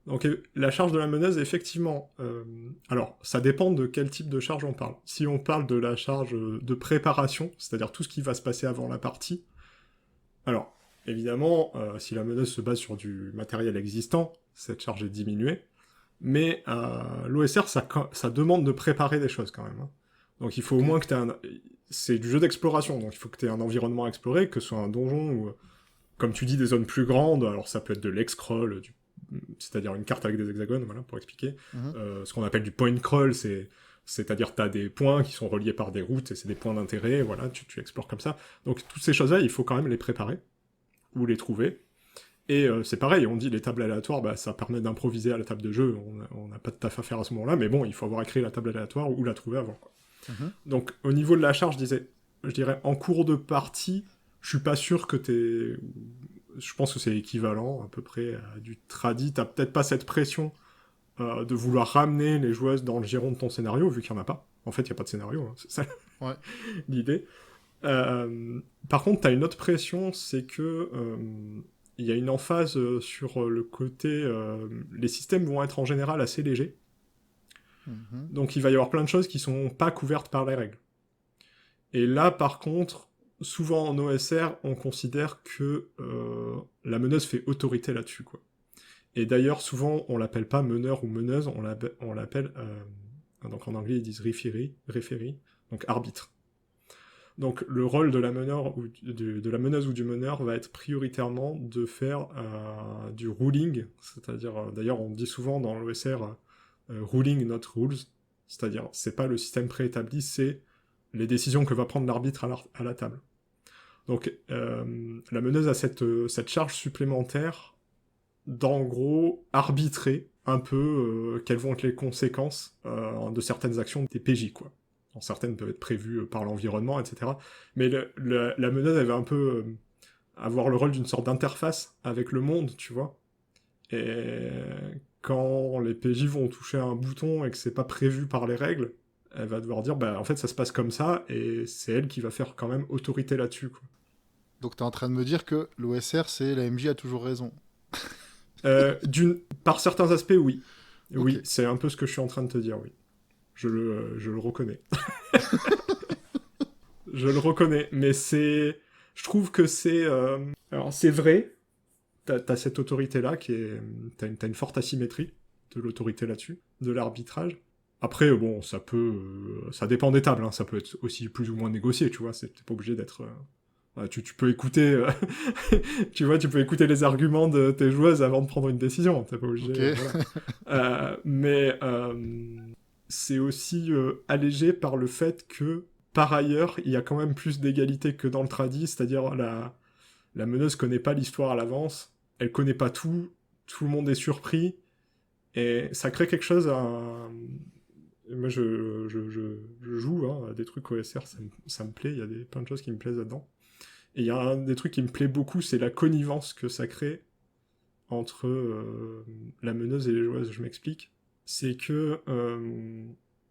Donc la charge de la meneuse, effectivement, alors ça dépend de quel type de charge on parle. Si on parle de la charge de préparation, c'est-à-dire tout ce qui va se passer avant la partie, alors évidemment, si la meneuse se base sur du matériel existant, cette charge est diminuée, mais l'OSR, ça demande de préparer des choses quand même. Hein. Donc il faut au moins que tu aies un... C'est du jeu d'exploration, donc il faut que tu aies un environnement à explorer, que ce soit un donjon ou, comme tu dis, des zones plus grandes, alors ça peut être de l'ex-crawl, c'est-à-dire une carte avec des hexagones, voilà, pour expliquer. Ce qu'on appelle du point crawl, c'est-à-dire tu as des points qui sont reliés par des routes, et c'est des points d'intérêt, voilà, tu explores comme ça. Donc toutes ces choses-là, il faut quand même les préparer, ou les trouver. Et c'est pareil, on dit les tables aléatoires, bah, ça permet d'improviser à la table de jeu, on n'a pas de taf à faire à ce moment-là, mais bon, il faut avoir écrit la table aléatoire ou la trouver avant. Quoi. Donc au niveau de la charge, je dirais en cours de partie, je suis pas sûr que t'es... Je pense que c'est équivalent à peu près à du tradi, t'as peut-être pas cette pression de vouloir ramener les joueuses dans le giron de ton scénario, vu qu'il n'y en a pas. En fait, il n'y a pas de scénario, hein, c'est ça l'idée. Par contre, t'as une autre pression, c'est que il y a une emphase sur le côté... les systèmes vont être en général assez légers. Donc il va y avoir plein de choses qui sont pas couvertes par les règles. Et là, par contre, souvent en OSR, on considère que la meneuse fait autorité là-dessus, quoi. Et d'ailleurs, souvent, on l'appelle pas meneur ou meneuse, on l'appelle... donc en anglais, ils disent referee, donc arbitre. Donc le rôle de la meneuse ou du meneur va être prioritairement de faire du ruling, c'est-à-dire, d'ailleurs on dit souvent dans l'OSR ruling not rules, c'est-à-dire c'est pas le système préétabli, c'est les décisions que va prendre l'arbitre à la table. Donc la meneuse a cette charge supplémentaire d'en gros arbitrer un peu quelles vont être les conséquences de certaines actions des PJ, quoi. Certaines peuvent être prévues par l'environnement, etc. Mais la meneuse, elle va un peu avoir le rôle d'une sorte d'interface avec le monde, tu vois. Et quand les PJ vont toucher un bouton et que c'est pas prévu par les règles, elle va devoir dire, bah en fait ça se passe comme ça, et c'est elle qui va faire quand même autorité là-dessus, quoi. Donc tu es en train de me dire que l'OSR, c'est la MJ a toujours raison. Par certains aspects, oui. Okay. Oui, c'est un peu ce que je suis en train de te dire, oui. Je le reconnais. Je le reconnais, mais c'est... Je trouve que c'est... Alors, c'est vrai, t'as cette autorité-là, t'as une forte asymétrie de l'autorité là-dessus, de l'arbitrage. Après, bon, ça dépend des tables, hein, ça peut être aussi plus ou moins négocié, tu vois, t'es pas obligé d'être... Tu peux écouter... tu vois, tu peux écouter les arguments de tes joueuses avant de prendre une décision, t'es pas obligé... Okay. Voilà. Mais... c'est aussi allégé par le fait que, par ailleurs, il y a quand même plus d'égalité que dans le tradi, c'est-à-dire la meneuse connaît pas l'histoire à l'avance, elle connaît pas tout le monde est surpris, et ça crée quelque chose Moi, je joue à des trucs OSR, ça me plaît, il y a plein de choses qui me plaisent là-dedans. Et il y a un des trucs qui me plaît beaucoup, c'est la connivence que ça crée entre la meneuse et les joueuses, je m'explique. c'est que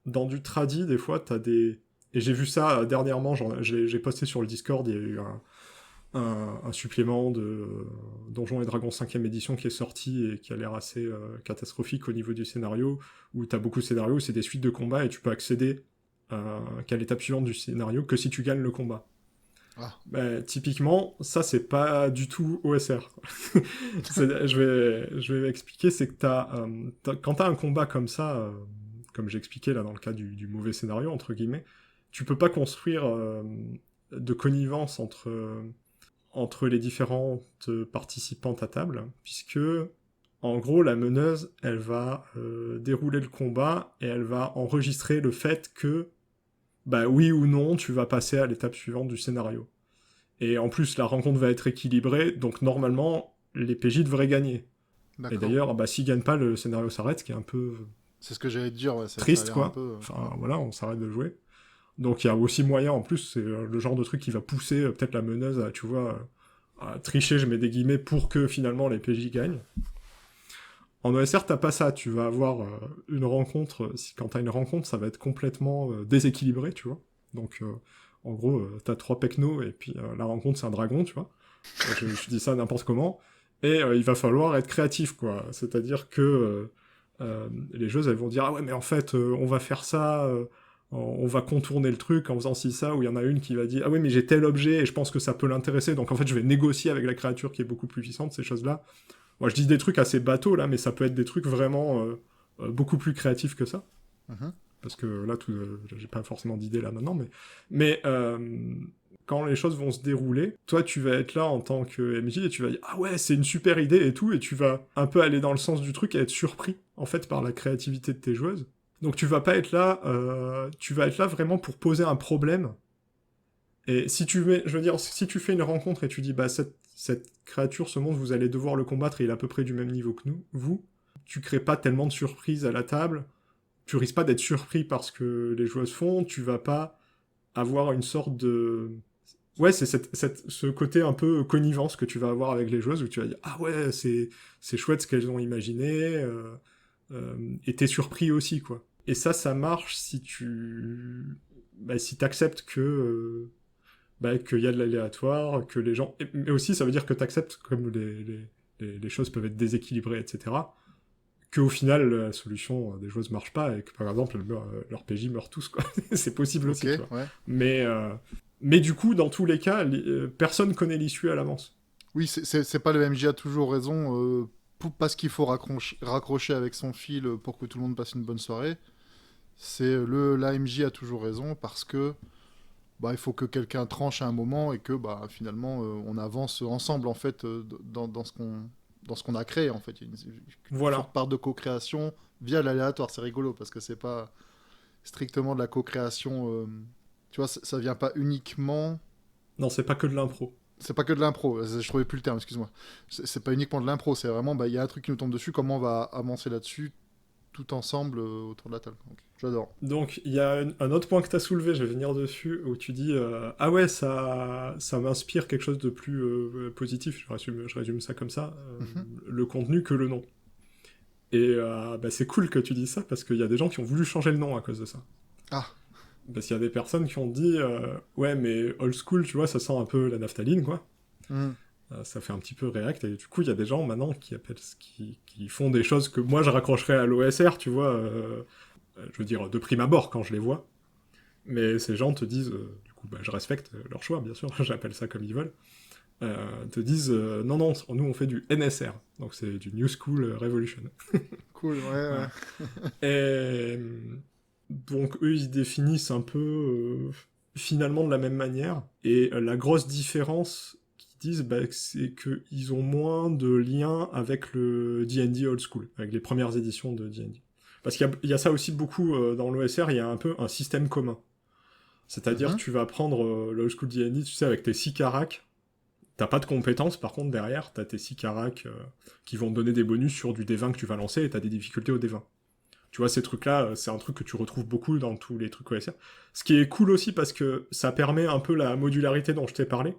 dans du tradi, des fois, t'as des... Et j'ai vu ça dernièrement, j'ai posté sur le Discord, il y a eu un supplément de Donjons et Dragons 5ème édition qui est sorti et qui a l'air assez catastrophique au niveau du scénario, où t'as beaucoup de scénarios, c'est des suites de combats et tu peux accéder qu'à l'étape suivante du scénario que si tu gagnes le combat. Ah. Bah, typiquement, ça c'est pas du tout OSR. Je vais expliquer, c'est que quand t'as un combat comme ça, comme j'expliquais là dans le cas du mauvais scénario, entre guillemets, tu peux pas construire de connivence entre les différentes participantes à table, puisque en gros la meneuse, elle va dérouler le combat et elle va enregistrer le fait que bah oui ou non, tu vas passer à l'étape suivante du scénario. Et en plus, la rencontre va être équilibrée, donc normalement, les PJ devraient gagner. Et D'accord. d'ailleurs, bah, s'ils gagnent pas, le scénario s'arrête, ce qui est un peu C'est ce que j'allais te dire, ouais, ça a triste, l'air un quoi. peu. Enfin, voilà, on s'arrête de jouer. Donc il y a aussi moyen, en plus, c'est le genre de truc qui va pousser peut-être la meneuse à, tu vois, à tricher, je mets des guillemets, pour que finalement les PJ gagnent. En OSR, t'as pas ça. Tu vas avoir une rencontre. Quand t'as une rencontre, ça va être complètement déséquilibré, tu vois. Donc, en gros, t'as 3 pecnos et puis la rencontre, c'est un dragon, tu vois. Je dis ça n'importe comment. Et il va falloir être créatif, quoi. C'est-à-dire que les joueuses, elles vont dire, ah ouais, mais en fait, on va faire ça, on va contourner le truc en faisant ci, ça, ou il y en a une qui va dire, ah oui, mais j'ai tel objet et je pense que ça peut l'intéresser, donc en fait, je vais négocier avec la créature qui est beaucoup plus puissante, ces choses-là. Moi, je dis des trucs assez bateaux, là, mais ça peut être des trucs vraiment beaucoup plus créatifs que ça. Mhm. Parce que là, j'ai pas forcément d'idée là maintenant, mais quand les choses vont se dérouler, toi, tu vas être là en tant que MJ et tu vas dire ah ouais, c'est une super idée et tout, et tu vas un peu aller dans le sens du truc et être surpris en fait par la créativité de tes joueuses. Donc tu vas pas être là, tu vas être là vraiment pour poser un problème. Et si tu mets, je veux dire, si tu fais une rencontre et tu dis bah cette créature, ce monstre, vous allez devoir le combattre et il est à peu près du même niveau que vous, tu crées pas tellement de surprises à la table. Tu risques pas d'être surpris par ce que les joueuses font, tu vas pas avoir une sorte de... Ouais, c'est ce côté un peu connivence que tu vas avoir avec les joueuses, où tu vas dire « Ah ouais, c'est chouette ce qu'elles ont imaginé, et t'es surpris aussi, quoi. » Et ça marche si si t'acceptes qu'il y a de l'aléatoire, que les gens... Mais aussi, ça veut dire que t'acceptes comme les choses peuvent être déséquilibrées, etc., qu'au final, la solution des joueuses marche pas et que, par exemple, leurs PJ meurent tous, quoi. C'est possible aussi, Ok, tu vois. ouais. Mais du coup, dans tous les cas, personne connaît l'issue à l'avance. Oui, c'est pas le MJ a toujours raison, parce qu'il faut raccrocher avec son fil pour que tout le monde passe une bonne soirée. C'est l'AMJ a toujours raison parce que bah, il faut que quelqu'un tranche à un moment et que bah, finalement on avance ensemble en fait dans ce qu'on a créé en fait. Il y a une Voilà. forte part de co-création via l'aléatoire. C'est rigolo parce que c'est pas strictement de la co-création. Tu vois, ça vient pas uniquement. Non, c'est pas que de l'impro. C'est pas que de l'impro. Je trouvais plus le terme. Excuse-moi. C'est pas uniquement de l'impro. C'est vraiment bah il y a un truc qui nous tombe dessus. Comment on va avancer là-dessus tout ensemble autour de la table. Donc, j'adore. Donc, il y a un autre point que tu as soulevé, je vais venir dessus, où tu dis ah ouais, ça m'inspire quelque chose de plus positif, je résume ça comme ça, le contenu que le nom. Et c'est cool que tu dis ça, parce qu'il y a des gens qui ont voulu changer le nom à cause de ça. Ah. Parce qu'il y a des personnes qui ont dit ouais, mais old school, tu vois, ça sent un peu la naphtaline, quoi. Ça fait un petit peu React, et du coup, il y a des gens maintenant qui font des choses que moi je raccrocherais à l'OSR, tu vois, je veux dire, de prime abord quand je les vois. Mais ces gens te disent, du coup, je respecte leur choix, bien sûr, j'appelle ça comme ils veulent, te disent non, non, nous on fait du NSR, donc c'est du New School Revolution. Cool, ouais. Et donc eux, ils définissent un peu finalement de la même manière, et la grosse différence disent, c'est qu'ils ont moins de liens avec le D&D old school, avec les premières éditions de D&D. Parce qu'il y a ça aussi beaucoup dans l'OSR, il y a un peu un système commun. C'est-à-dire, tu vas prendre l'old school D&D, tu sais, avec tes 6 caracs, t'as pas de compétences, par contre, derrière, t'as tes 6 caracs qui vont te donner des bonus sur du D20 que tu vas lancer, et t'as des difficultés au D20. Tu vois, ces trucs-là, c'est un truc que tu retrouves beaucoup dans tous les trucs OSR. Ce qui est cool aussi, parce que ça permet un peu la modularité dont je t'ai parlé,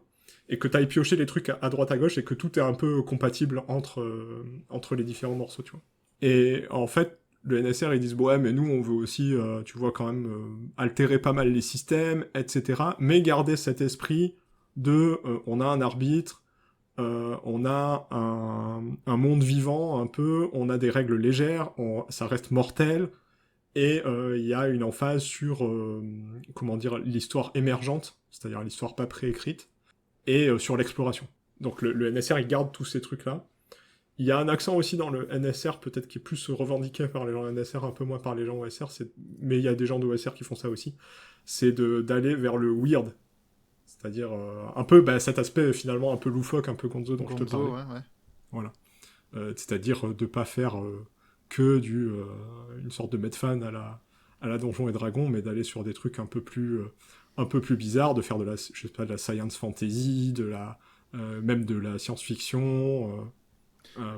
et que t'ailles piocher les trucs à droite à gauche, et que tout est un peu compatible entre les différents morceaux, tu vois. Et en fait, le NSR, ils disent, ouais, mais nous, on veut aussi, tu vois, quand même, altérer pas mal les systèmes, etc. Mais garder cet esprit de, on a un arbitre, on a un monde vivant, un peu, on a des règles légères, ça reste mortel, et il y a une emphase sur, comment dire, l'histoire émergente, c'est-à-dire l'histoire pas préécrite, et sur l'exploration. Donc le NSR, il garde tous ces trucs-là. Il y a un accent aussi dans le NSR, peut-être qui est plus revendiqué par les gens NSR, un peu moins par les gens OSR, mais il y a des gens de OSR qui font ça aussi, c'est d'aller vers le weird. C'est-à-dire un peu cet aspect finalement un peu loufoque, un peu Gonzo dont je te parlais. Ouais. Voilà. C'est-à-dire de pas faire que une sorte de medfan à la Donjons et Dragons, mais d'aller sur des trucs un peu plus bizarres, de faire de la science fantasy, même de la science-fiction,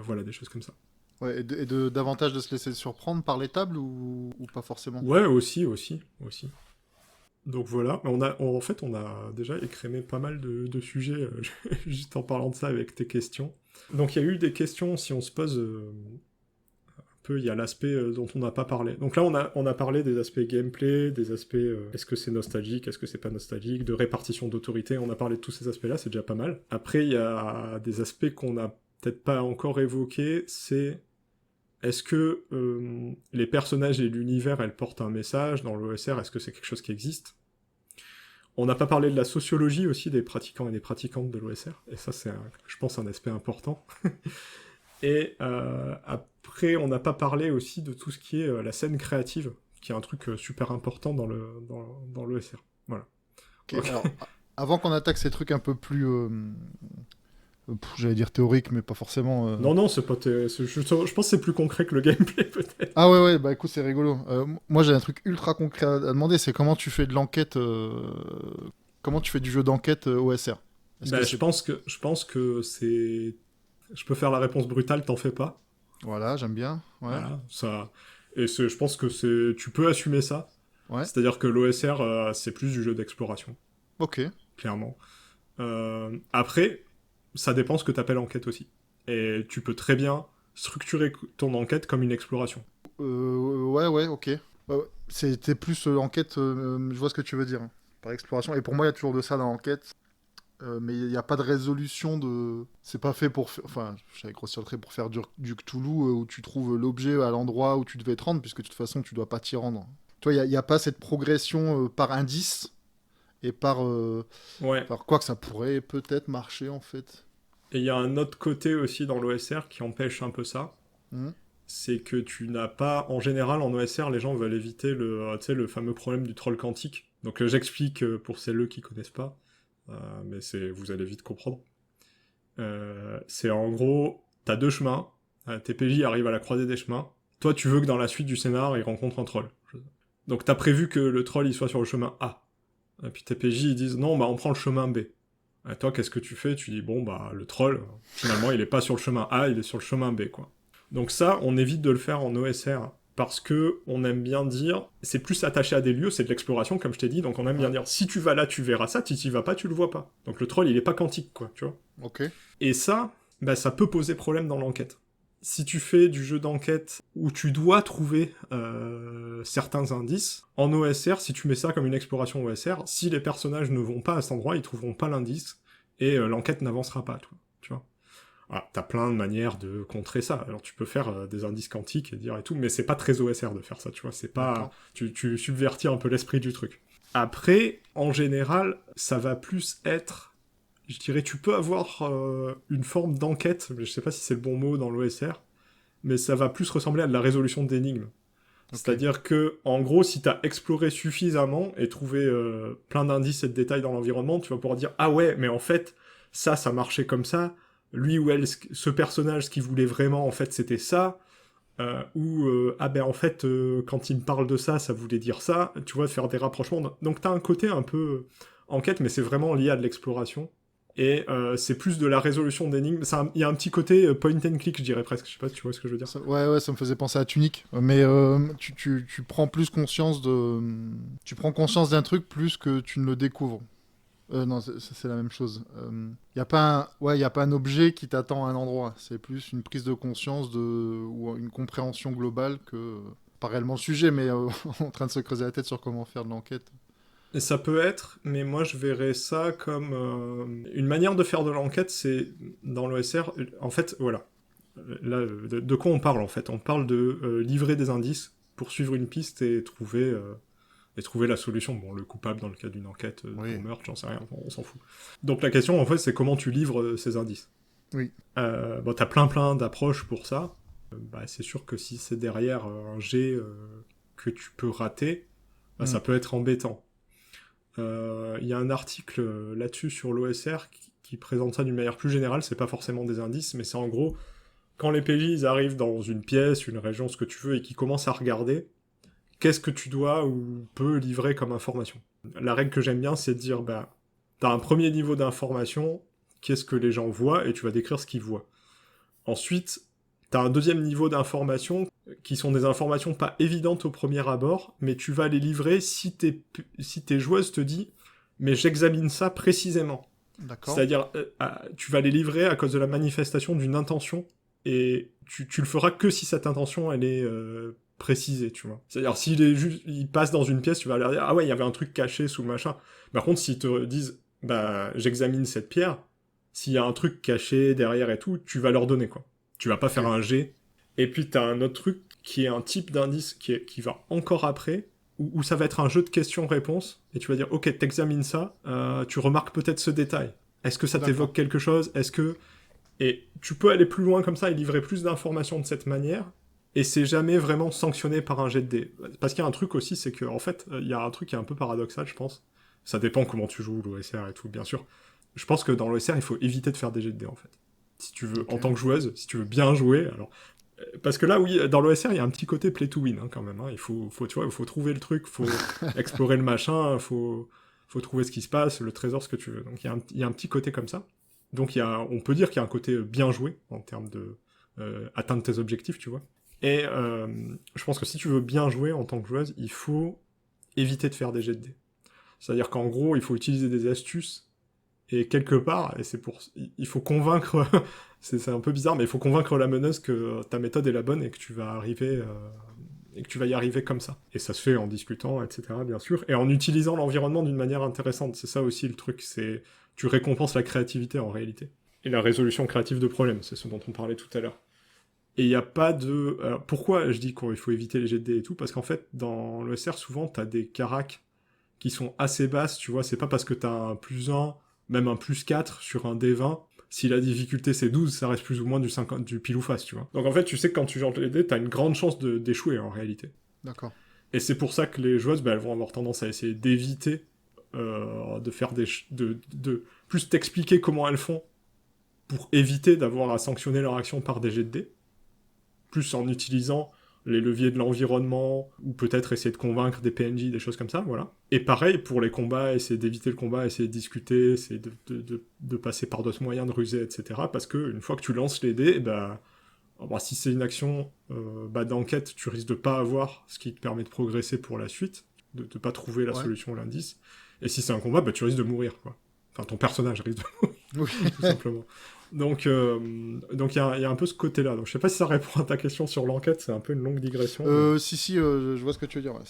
voilà, des choses comme ça. Ouais, davantage de se laisser surprendre par les tables ou pas forcément? Ouais, aussi. Donc voilà, en fait, on a déjà écrémé pas mal de sujets juste en parlant de ça avec tes questions. Donc il y a eu des questions, si on se pose un peu, il y a l'aspect dont on n'a pas parlé. Donc là, on a parlé des aspects gameplay, des aspects est-ce que c'est nostalgique, est-ce que c'est pas nostalgique, de répartition d'autorité, on a parlé de tous ces aspects-là, c'est déjà pas mal. Après, il y a des aspects qu'on n'a peut-être pas encore évoqués, c'est est-ce que les personnages et l'univers, elles portent un message dans l'OSR? Est-ce que c'est quelque chose qui existe? On n'a pas parlé de la sociologie aussi des pratiquants et des pratiquantes de l'OSR, et ça c'est, je pense, un aspect important. Et après, on n'a pas parlé aussi de tout ce qui est la scène créative, qui est un truc super important dans l'OSR. Voilà. Ok, alors, avant qu'on attaque ces trucs un peu plus... j'allais dire théorique, mais pas forcément. Non, c'est pas. Je pense que c'est plus concret que le gameplay, peut-être. Ah ouais, bah écoute, c'est rigolo. Moi, j'ai un truc ultra concret à demander, c'est comment tu fais de l'enquête, comment tu fais du jeu d'enquête OSR. Je pense que c'est. Je peux faire la réponse brutale, t'en fais pas. Voilà, j'aime bien. Ouais. Voilà, ça. Et je pense que tu peux assumer ça. Ouais. C'est-à-dire que l'OSR, c'est plus du jeu d'exploration. Ok. Clairement. Après, ça dépend ce que t'appelles enquête aussi. Et tu peux très bien structurer ton enquête comme une exploration. Ouais, ok. C'était plus enquête, je vois ce que tu veux dire, hein, par exploration. Et pour moi, il y a toujours de ça dans l'enquête. Mais il n'y a pas de résolution de... C'est pas fait pour... Enfin, j'avais grossir le trait pour faire du Cthulhu où tu trouves l'objet à l'endroit où tu devais te rendre, puisque de toute façon, tu dois pas t'y rendre. Toi, il n'y a pas cette progression par indice et Ouais. par quoi que ça pourrait peut-être marcher, en fait. Et il y a un autre côté aussi dans l'OSR qui empêche un peu ça. Mhm. C'est que tu n'as pas... En général, en OSR, les gens veulent éviter le fameux problème du troll quantique. Donc j'explique pour celles qui connaissent pas. Mais vous allez vite comprendre. C'est en gros, t'as deux chemins, tes PJ arrivent à la croisée des chemins, toi tu veux que dans la suite du scénar, ils rencontrent un troll. Donc t'as prévu que le troll il soit sur le chemin A. Et puis tes PJ ils disent non, on prend le chemin B. Et toi qu'est-ce que tu fais? Tu dis bon le troll, finalement il est pas sur le chemin A, il est sur le chemin B quoi. Donc ça, on évite de le faire en OSR. Parce que on aime bien dire, c'est plus attaché à des lieux, c'est de l'exploration, comme je t'ai dit, donc on aime bien dire, si tu vas là, tu verras ça, si tu vas pas, tu le vois pas. Donc le troll, il est pas quantique, quoi, tu vois. Ok. Et ça, ça peut poser problème dans l'enquête. Si tu fais du jeu d'enquête où tu dois trouver certains indices, en OSR, si tu mets ça comme une exploration OSR, si les personnages ne vont pas à cet endroit, ils trouveront pas l'indice, et l'enquête n'avancera pas, tu vois. Ah, t'as plein de manières de contrer ça. Alors tu peux faire des indices quantiques et dire et tout, mais c'est pas très OSR de faire ça, tu vois. C'est pas... Tu subvertis un peu l'esprit du truc. Après, en général, ça va plus être... Je dirais, tu peux avoir une forme d'enquête, mais je sais pas si c'est le bon mot dans l'OSR, mais ça va plus ressembler à de la résolution d'énigmes. Okay. C'est-à-dire que, en gros, si t'as exploré suffisamment et trouvé plein d'indices et de détails dans l'environnement, tu vas pouvoir dire « Ah ouais, mais en fait, ça marchait comme ça », lui ou elle, ce personnage, ce qu'il voulait vraiment, en fait, c'était ça, en fait, quand il me parle de ça, ça voulait dire ça, tu vois, faire des rapprochements. Donc t'as un côté un peu enquête, mais c'est vraiment lié à de l'exploration. Et c'est plus de la résolution d'énigmes. Il y a un petit côté point and click, je dirais presque. Je sais pas si tu vois ce que je veux dire. Ouais, ça me faisait penser à Tunic. Mais tu prends plus conscience de... Tu prends conscience d'un truc plus que tu ne le découvres. Non, c'est la même chose. Y a pas y a pas un objet qui t'attend à un endroit. C'est plus une prise de conscience ou une compréhension globale que pas réellement le sujet, mais en train de se creuser la tête sur comment faire de l'enquête. Et ça peut être, mais moi je verrais ça comme une manière de faire de l'enquête, c'est dans l'OSR, en fait, voilà. Là, de quoi on parle en fait? On parle de livrer des indices pour suivre une piste et trouver la solution. Bon, le coupable dans le cas d'une enquête Oui. pour meurtre, j'en sais rien, on s'en fout. Donc la question en fait, c'est comment tu livres ces indices. Oui. Bon, t'as plein d'approches pour ça. Bah, c'est sûr que si c'est derrière un jet que tu peux rater, bah, Mm. ça peut être embêtant. Il y a un article là-dessus sur l'OSR qui présente ça d'une manière plus générale. C'est pas forcément des indices, mais c'est en gros quand les PJ ils arrivent dans une pièce, une région, ce que tu veux, et qu'ils commencent à regarder, qu'est-ce que tu dois ou peux livrer comme information. La règle que j'aime bien, c'est de dire, bah, t'as un premier niveau d'information, qu'est-ce que les gens voient, et tu vas décrire ce qu'ils voient. Ensuite, t'as un deuxième niveau d'information, qui sont des informations pas évidentes au premier abord, mais tu vas les livrer si tes joueuses te disent, mais j'examine ça précisément. D'accord. C'est-à-dire, tu vas les livrer à cause de la manifestation d'une intention, et tu le feras que si cette intention, elle est précisée, tu vois. C'est-à-dire, s'il est juste, il passe dans une pièce, tu vas leur dire, ah ouais, il y avait un truc caché sous le machin. Par contre, s'ils te disent, bah, j'examine cette pierre, s'il y a un truc caché derrière et tout, tu vas leur donner, quoi. Tu vas pas faire Ok. un jet. Et puis, t'as un autre truc qui est un type d'indice qui va encore après, où ça va être un jeu de questions-réponses, et tu vas dire, ok, t'examines ça, tu remarques peut-être ce détail. Est-ce que ça D'accord. t'évoque quelque chose? Est-ce que... Et tu peux aller plus loin comme ça et livrer plus d'informations de cette manière, et c'est jamais vraiment sanctionné par un jet de dés. Parce qu'il y a un truc aussi, c'est qu'en fait, il y a un truc qui est un peu paradoxal, je pense. Ça dépend comment tu joues l'OSR et tout, bien sûr. Je pense que dans l'OSR, il faut éviter de faire des jets de dés, en fait. Si tu veux, Ok. en tant que joueuse, si tu veux bien jouer, alors... Parce que là, oui, dans l'OSR, il y a un petit côté play to win, hein, quand même. Hein. Tu vois, il faut trouver le truc, il faut explorer le machin, faut trouver ce qui se passe, le trésor, ce que tu veux. Donc il y a un petit côté comme ça. Donc on peut dire qu'il y a un côté bien joué en termes de atteindre tes objectifs, tu vois. Et je pense que si tu veux bien jouer en tant que joueuse, il faut éviter de faire des jets de dés. C'est-à-dire qu'en gros, il faut utiliser des astuces et quelque part, et c'est pour, il faut convaincre, c'est un peu bizarre, mais il faut convaincre la meneuse que ta méthode est la bonne et que tu vas arriver, et que tu vas y arriver comme ça. Et ça se fait en discutant, etc. bien sûr, et en utilisant l'environnement d'une manière intéressante. C'est ça aussi le truc, c'est tu récompenses la créativité en réalité et la résolution créative de problèmes. C'est ce dont on parlait tout à l'heure. Et il n'y a pas de... Alors, pourquoi je dis qu'il faut éviter les jets de dés et tout? Parce qu'en fait, dans le SR, souvent, t'as des caracs qui sont assez basses, tu vois. C'est pas parce que t'as un +1, même un +4 sur un D20, si la difficulté c'est 12, ça reste plus ou moins du 50, du pile ou face, tu vois. Donc en fait, tu sais que quand tu joues les dés, t'as une grande chance d'échouer en réalité. D'accord. Et c'est pour ça que les joueuses, bah, elles vont avoir tendance à essayer d'éviter de faire de plus t'expliquer comment elles font pour éviter d'avoir à sanctionner leur action par des jets de dés, plus en utilisant les leviers de l'environnement, ou peut-être essayer de convaincre des PNJ, des choses comme ça, voilà. Et pareil, pour les combats, essayer d'éviter le combat, essayer de discuter, essayer de passer par d'autres moyens, de ruser, etc. Parce que une fois que tu lances les dés, bah, si c'est une action d'enquête, tu risques de pas avoir ce qui te permet de progresser pour la suite, de pas trouver la Ouais. solution ou l'indice. Et si c'est un combat, bah, tu risques de mourir, quoi. Enfin, ton personnage risque de mourir, Oui. tout simplement. Donc il y a un peu ce côté-là. Donc je sais pas si ça répond à ta question sur l'enquête, c'est un peu une longue digression. Mais... Si, je vois ce que tu veux dire. Ouais.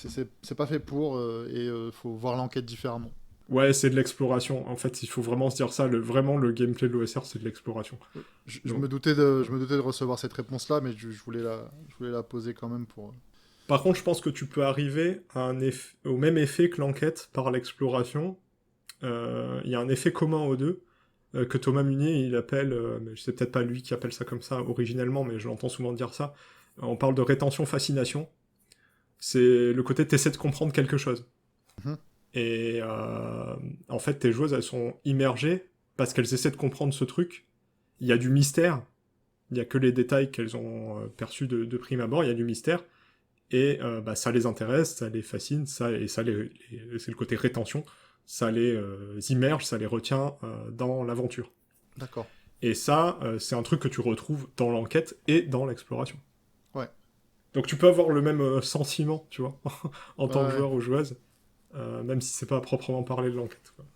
C'est pas fait pour, et faut voir l'enquête différemment. Ouais, c'est de l'exploration. En fait, il faut vraiment se dire ça. Vraiment, le gameplay de l'OSR, c'est de l'exploration. Je Donc... me doutais de recevoir cette réponse-là, mais je voulais la poser quand même pour. Par contre, je pense que tu peux arriver à au même effet que l'enquête par l'exploration. Il y a un effet commun aux deux. Que Thomas Munier, il appelle, mais c'est peut-être pas lui qui appelle ça comme ça originellement, mais je l'entends souvent dire ça. On parle de rétention-fascination. C'est le côté t'essaies de comprendre quelque chose. Mhm. Et en fait, tes joueuses, elles sont immergées parce qu'elles essaient de comprendre ce truc. Il y a du mystère. Il n'y a que les détails qu'elles ont perçus de prime abord. Il y a du mystère. Et ça les intéresse, ça les fascine, c'est le côté rétention. Ça les immerge, ça les retient dans l'aventure. D'accord. Et ça, c'est un truc que tu retrouves dans l'enquête et dans l'exploration. Ouais. Donc tu peux avoir le même sentiment, tu vois, en Ouais, tant que ouais. joueur ou joueuse, même si c'est pas à proprement parler de l'enquête, quoi.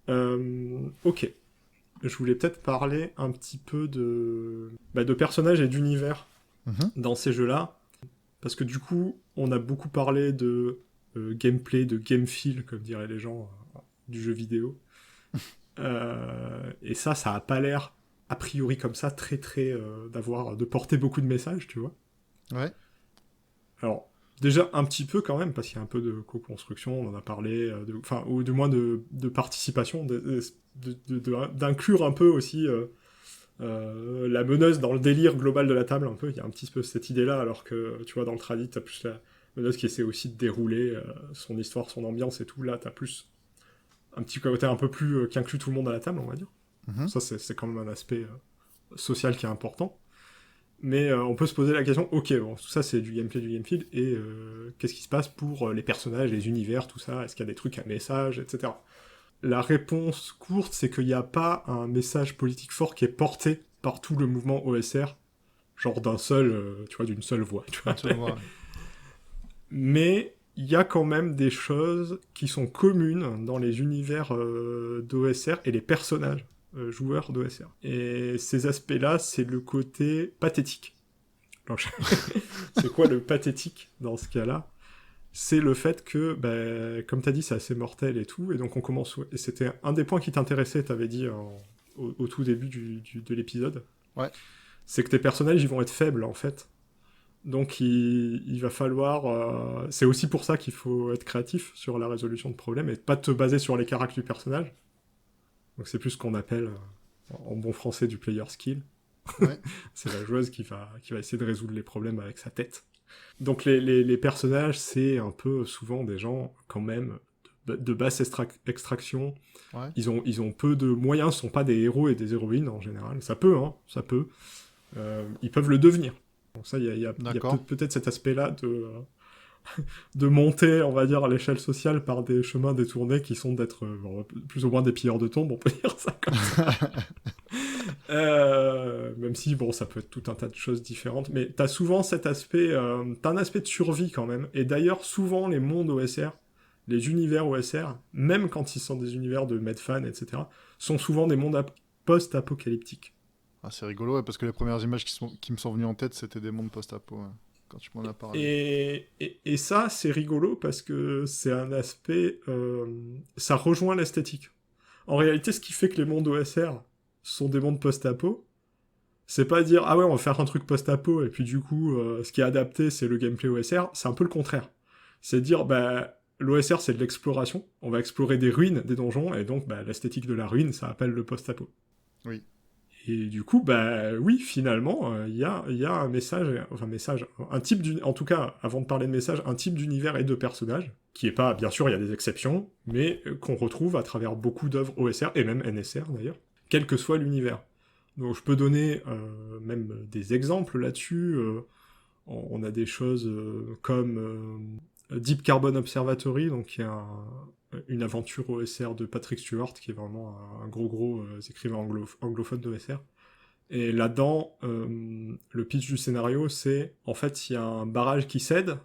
Ok. Je voulais peut-être parler un petit peu de personnages et d'univers Mhm. dans ces jeux-là. Parce que du coup, on a beaucoup parlé de gameplay, de game feel, comme diraient les gens du jeu vidéo. Et ça a pas l'air, a priori comme ça, très de porter beaucoup de messages, tu vois. Ouais. Alors, déjà un petit peu quand même, parce qu'il y a un peu de co-construction, on en a parlé, enfin, ou du moins de participation, d'inclure un peu aussi la meneuse dans le délire global de la table, un peu. Il y a un petit peu cette idée-là, alors que, tu vois, dans le tradit, t'as plus la meneuse qui essaie aussi de dérouler son histoire, son ambiance et tout. Là, t'as plus un petit côté un peu plus qui inclut tout le monde à la table, on va dire. Mhm. Ça, c'est quand même un aspect social qui est important. Mais on peut se poser la question, ok, bon, tout ça c'est du gameplay, du gamefield, et qu'est-ce qui se passe pour les personnages, les univers, tout ça? Est-ce qu'il y a des trucs à message, etc. La réponse courte, c'est qu'il n'y a pas un message politique fort qui est porté par tout le mouvement OSR, genre d'un seul, tu vois, d'une seule voix, tu Une vois. seule voix. Ouais. Mais il y a quand même des choses qui sont communes dans les univers d'OSR et les personnages joueurs d'OSR. Et ces aspects-là, c'est le côté pathétique. Alors, c'est quoi le pathétique dans ce cas-là? C'est le fait que, comme tu as dit, c'est assez mortel et tout, et donc on commence... Et c'était un des points qui t'intéressait, t'avais dit au tout début de l'épisode, Ouais. c'est que tes personnages, ils vont être faibles, en fait. Donc il va falloir... c'est aussi pour ça qu'il faut être créatif sur la résolution de problèmes, et pas te baser sur les caractères du personnage. Donc c'est plus ce qu'on appelle, en bon français, du player skill. Ouais. C'est la joueuse qui va essayer de résoudre les problèmes avec sa tête. Donc les personnages, c'est un peu souvent des gens quand même de basse extraction. Ouais. Ils ont peu de moyens, ce sont pas des héros et des héroïnes en général. Ça peut, hein, ça peut. Ils peuvent le devenir. Donc ça, il y a D'accord. peut-être cet aspect-là de monter, on va dire, à l'échelle sociale par des chemins détournés qui sont d'être plus ou moins des pilleurs de tombes, on peut dire ça comme ça. Même si, bon, ça peut être tout un tas de choses différentes, mais t'as souvent cet aspect, t'as un aspect de survie quand même, et d'ailleurs, souvent, les mondes OSR, les univers OSR, même quand ils sont des univers de Medfan, etc., sont souvent des mondes post-apocalyptiques. Ah, c'est rigolo, ouais, parce que les premières images qui me sont venues en tête, c'était des mondes post-apo, ouais, quand tu m'en as parlé. Et ça, c'est rigolo parce que c'est un aspect, ça rejoint l'esthétique. En réalité, ce qui fait que les mondes OSR sont des mondes post-apo, c'est pas dire ah ouais on va faire un truc post-apo et puis du coup ce qui est adapté c'est le gameplay OSR, c'est un peu le contraire. C'est dire bah l'OSR c'est de l'exploration, on va explorer des ruines, des donjons et donc bah, l'esthétique de la ruine ça appelle le post-apo. Oui. Et du coup bah oui finalement il y a un message, enfin message, un type en tout cas avant de parler de message, un type d'univers et de personnages qui est pas bien sûr il y a des exceptions mais qu'on retrouve à travers beaucoup d'œuvres OSR et même NSR d'ailleurs, quel que soit l'univers. Donc je peux donner même des exemples là-dessus. On a des choses comme Deep Carbon Observatory, donc qui est une aventure OSR de Patrick Stewart, qui est vraiment un gros écrivain anglophone d'OSR. Et là-dedans, le pitch du scénario, c'est en fait il y a un barrage qui cède.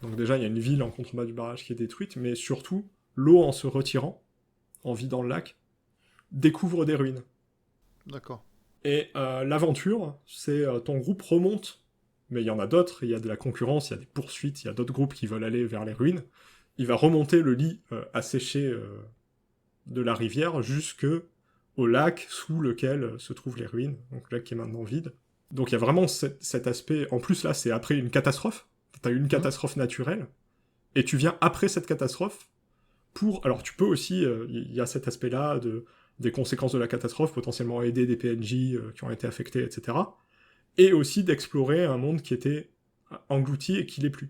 Donc déjà il y a une ville en contrebas du barrage qui est détruite, mais surtout l'eau en se retirant, en vidant le lac, découvre des ruines. D'accord. Et l'aventure, c'est ton groupe remonte, mais il y en a d'autres, il y a de la concurrence, il y a des poursuites, il y a d'autres groupes qui veulent aller vers les ruines. Il va remonter le lit asséché de la rivière jusque au lac sous lequel se trouvent les ruines, donc le lac qui est maintenant vide. Donc il y a vraiment cet aspect, en plus là c'est après une catastrophe, t'as eu une Mhm. catastrophe naturelle, et tu viens après cette catastrophe pour... Alors tu peux aussi, il y a cet aspect-là des conséquences de la catastrophe, potentiellement aider des PNJ qui ont été affectés, etc. Et aussi d'explorer un monde qui était englouti et qui l'est plus.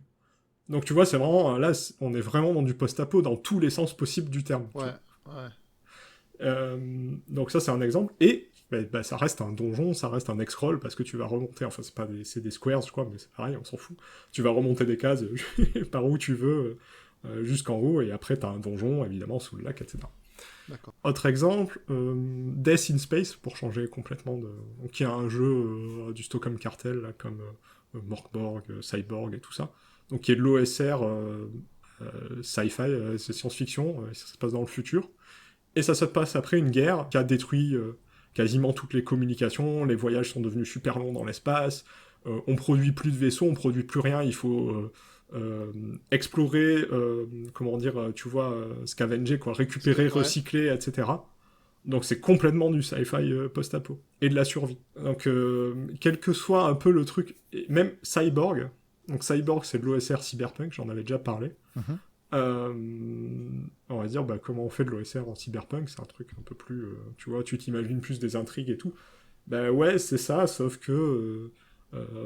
Donc tu vois, c'est vraiment... Là, on est vraiment dans du post-apo dans tous les sens possibles du terme. Tu Ouais, vois. ouais. Donc ça, c'est un exemple. Et ça reste un donjon, ça reste un X-roll, parce que tu vas remonter... Enfin, c'est des squares, je crois, mais c'est pareil, on s'en fout. Tu vas remonter des cases par où tu veux, jusqu'en haut, et après, t'as un donjon, évidemment, sous le lac, etc. D'accord. Autre exemple, Death in Space, pour changer complètement de... Donc, il y a un jeu du Stockholm Cartel, là, comme Morkborg, Cyborg et tout ça. Donc, qui est de l'OSR sci-fi, c'est science-fiction, ça se passe dans le futur. Et ça se passe après une guerre qui a détruit quasiment toutes les communications, les voyages sont devenus super longs dans l'espace, on produit plus de vaisseaux, on produit plus rien, il faut explorer, comment dire, tu vois, scavenger, quoi, récupérer, Ouais. recycler, etc. Donc c'est complètement du sci-fi post-apo et de la survie. Donc quel que soit un peu le truc, et même Cyborg, donc Cyborg c'est de l'OSR Cyberpunk, j'en avais déjà parlé. Mhm. Euh, on va dire bah, comment on fait de l'OSR en cyberpunk, c'est un truc un peu plus, tu vois, tu t'imagines plus des intrigues et tout. Bah ouais, c'est ça, sauf que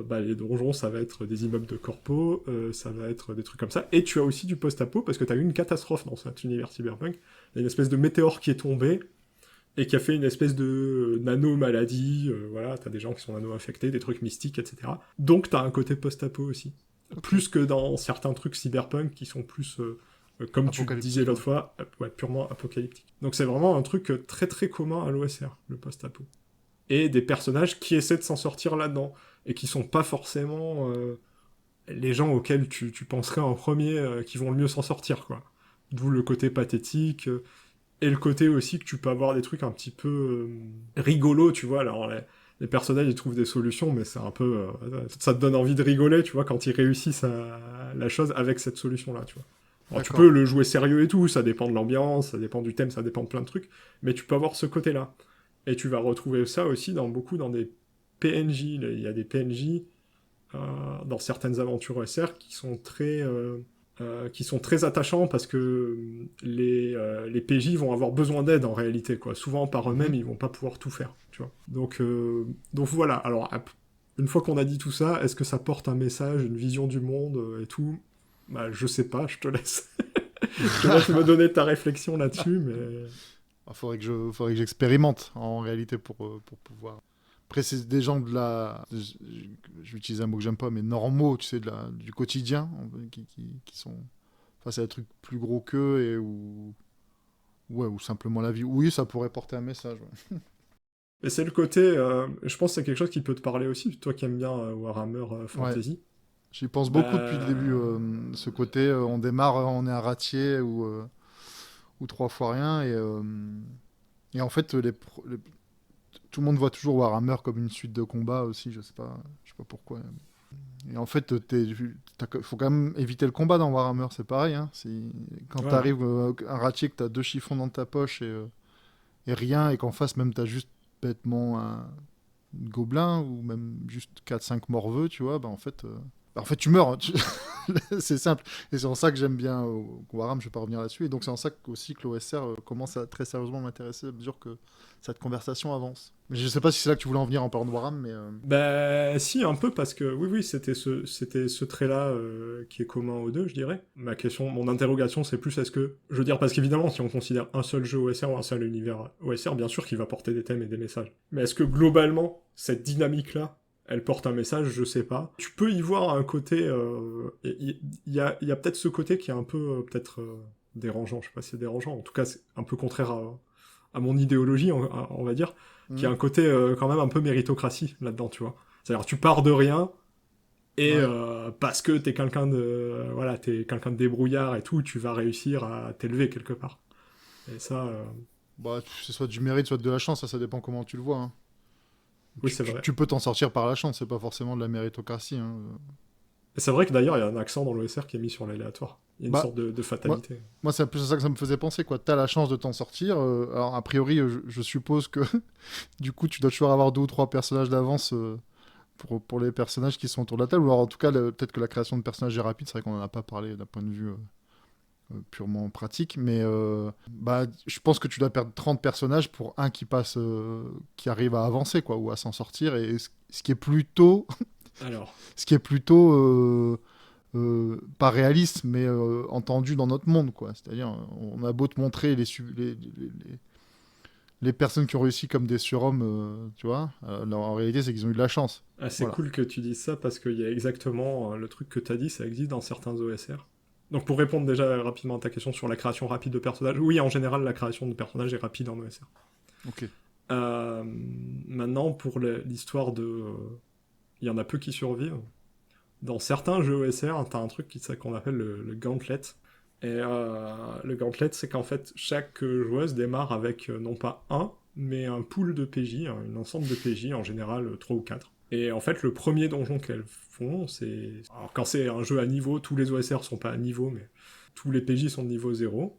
bah, les donjons, ça va être des immeubles de corpo, ça va être des trucs comme ça. Et tu as aussi du post-apo, parce que tu as eu une catastrophe dans cet univers cyberpunk. Il y a une espèce de météore qui est tombé, et qui a fait une espèce de nano-maladie, voilà, t'as des gens qui sont nano-infectés, des trucs mystiques, etc. Donc t'as un côté post-apo aussi. Ok. Plus que dans certains trucs cyberpunk qui sont plus, comme tu disais Apocalyptique, ouais. l'autre fois, ouais, purement apocalyptique. Donc c'est vraiment un truc très très commun à l'OSR, le post-apo. Et des personnages qui essaient de s'en sortir là-dedans, et qui sont pas forcément les gens auxquels tu penserais en premier qui vont le mieux s'en sortir, quoi. D'où le côté pathétique, et le côté aussi que tu peux avoir des trucs un petit peu rigolos, tu vois. Alors, les personnages, ils trouvent des solutions, mais c'est un peu... ça te donne envie de rigoler, tu vois, quand ils réussissent la chose avec cette solution-là, tu vois. Alors, tu peux D'accord. le jouer sérieux et tout, ça dépend de l'ambiance, ça dépend du thème, ça dépend de plein de trucs, mais tu peux avoir ce côté-là. Et tu vas retrouver ça aussi dans des PNJ. Il y a des PNJ dans certaines aventures OSR qui sont très attachants parce que les PJ vont avoir besoin d'aide en réalité, quoi. Souvent par eux-mêmes, Mhm. ils vont pas pouvoir tout faire, tu vois. Donc voilà. Alors une fois qu'on a dit tout ça, est-ce que ça porte un message, une vision du monde et tout? Bah je sais pas. Je te laisse, je te laisse me donner ta réflexion là-dessus, mais Faudrait que j'expérimente en réalité pour pouvoir. Après, c'est des gens de la. Je vais utiliser un mot que j'aime pas, mais normaux, tu sais, du quotidien, qui sont face à des trucs plus gros qu'eux et ouais, ou simplement la vie. Oui, ça pourrait porter un message. Ouais. mais c'est le côté. Je pense que c'est quelque chose qui peut te parler aussi, toi qui aimes bien Warhammer Ouais, Fantasy. j'y pense beaucoup depuis le début. Bah Ce côté, on démarre, on est un ratier ou trois fois rien. Et en fait, tout le monde voit toujours Warhammer comme une suite de combats aussi, je sais pas pourquoi. Et en fait, faut quand même éviter le combat dans Warhammer, c'est pareil. Hein. Quand ouais, ouais. t'arrives un ratier que t'as deux chiffons dans ta poche et rien, et qu'en face même t'as juste bêtement un gobelin ou même juste quatre cinq morveux, tu vois, en fait tu meurs. Hein. C'est simple. Et c'est en ça que j'aime bien Warhammer, je vais pas revenir là-dessus. Et donc c'est en ça aussi que l'OSR commence à très sérieusement m'intéresser à mesure que cette conversation avance. Mais je sais pas si c'est là que tu voulais en venir en parlant de Warhammer, mais Bah si, un peu, parce que oui, c'était ce trait-là qui est commun aux deux, je dirais. Mon interrogation, c'est plus est-ce que... Je veux dire, parce qu'évidemment, si on considère un seul jeu OSR ou un seul univers OSR, bien sûr qu'il va porter des thèmes et des messages. Mais est-ce que globalement, cette dynamique-là, elle porte un message? Je sais pas. Tu peux y voir un côté... Il y a peut-être ce côté qui est un peu, peut-être, dérangeant. Je sais pas si c'est dérangeant. En tout cas, c'est un peu contraire à mon idéologie, on va dire, qui a hmm, un côté quand même un peu méritocratie là-dedans, tu vois. C'est-à-dire tu pars de rien et ouais. parce que t'es quelqu'un de voilà, t'es quelqu'un de débrouillard et tout, tu vas réussir à t'élever quelque part. Et ça, Bah, c'est soit du mérite, soit de la chance, ça dépend comment tu le vois. Hein. oui c'est vrai. Tu peux t'en sortir par la chance, c'est pas forcément de la méritocratie. Hein. Et c'est vrai que d'ailleurs il y a un accent dans l'OSR qui est mis sur l'aléatoire. Il y a une Bah, sorte de moi, fatalité. moi c'est plus à ça que ça me faisait penser, quoi. T'as la chance de t'en sortir. Alors, a priori, je suppose que du coup, tu dois toujours avoir deux ou trois personnages d'avance pour les personnages qui sont autour de la table. Ou alors, en tout cas, peut-être que la création de personnages est rapide. C'est vrai qu'on en a pas parlé d'un point de vue purement pratique. Mais bah, je pense que tu dois perdre 30 personnages pour un qui passe, qui arrive à avancer, quoi, ou à s'en sortir. Et ce qui est plutôt, Alors, ce qui est plutôt pas réaliste, mais entendu dans notre monde, quoi. C'est-à-dire, on a beau te montrer les personnes qui ont réussi comme des surhommes, tu vois, en réalité, c'est qu'ils ont eu de la chance. c'est Voilà. cool que tu dises ça parce qu'il y a exactement le truc que t'as dit, ça existe dans certains OSR. Donc pour répondre déjà rapidement à ta question sur la création rapide de personnages, oui en général la création de personnages est rapide en OSR. Ok. Maintenant, pour l'histoire de... Il y en a peu qui survivent. Dans certains jeux OSR, t'as un truc qu'on appelle le gauntlet. Et le gauntlet, c'est qu'en fait, chaque joueuse démarre avec non pas un, mais un pool de PJ, hein, une ensemble de PJ, en général 3 ou 4. Et en fait, le premier donjon qu'elles font, c'est... Alors quand c'est un jeu à niveau, tous les OSR sont pas à niveau, mais tous les PJ sont de niveau 0.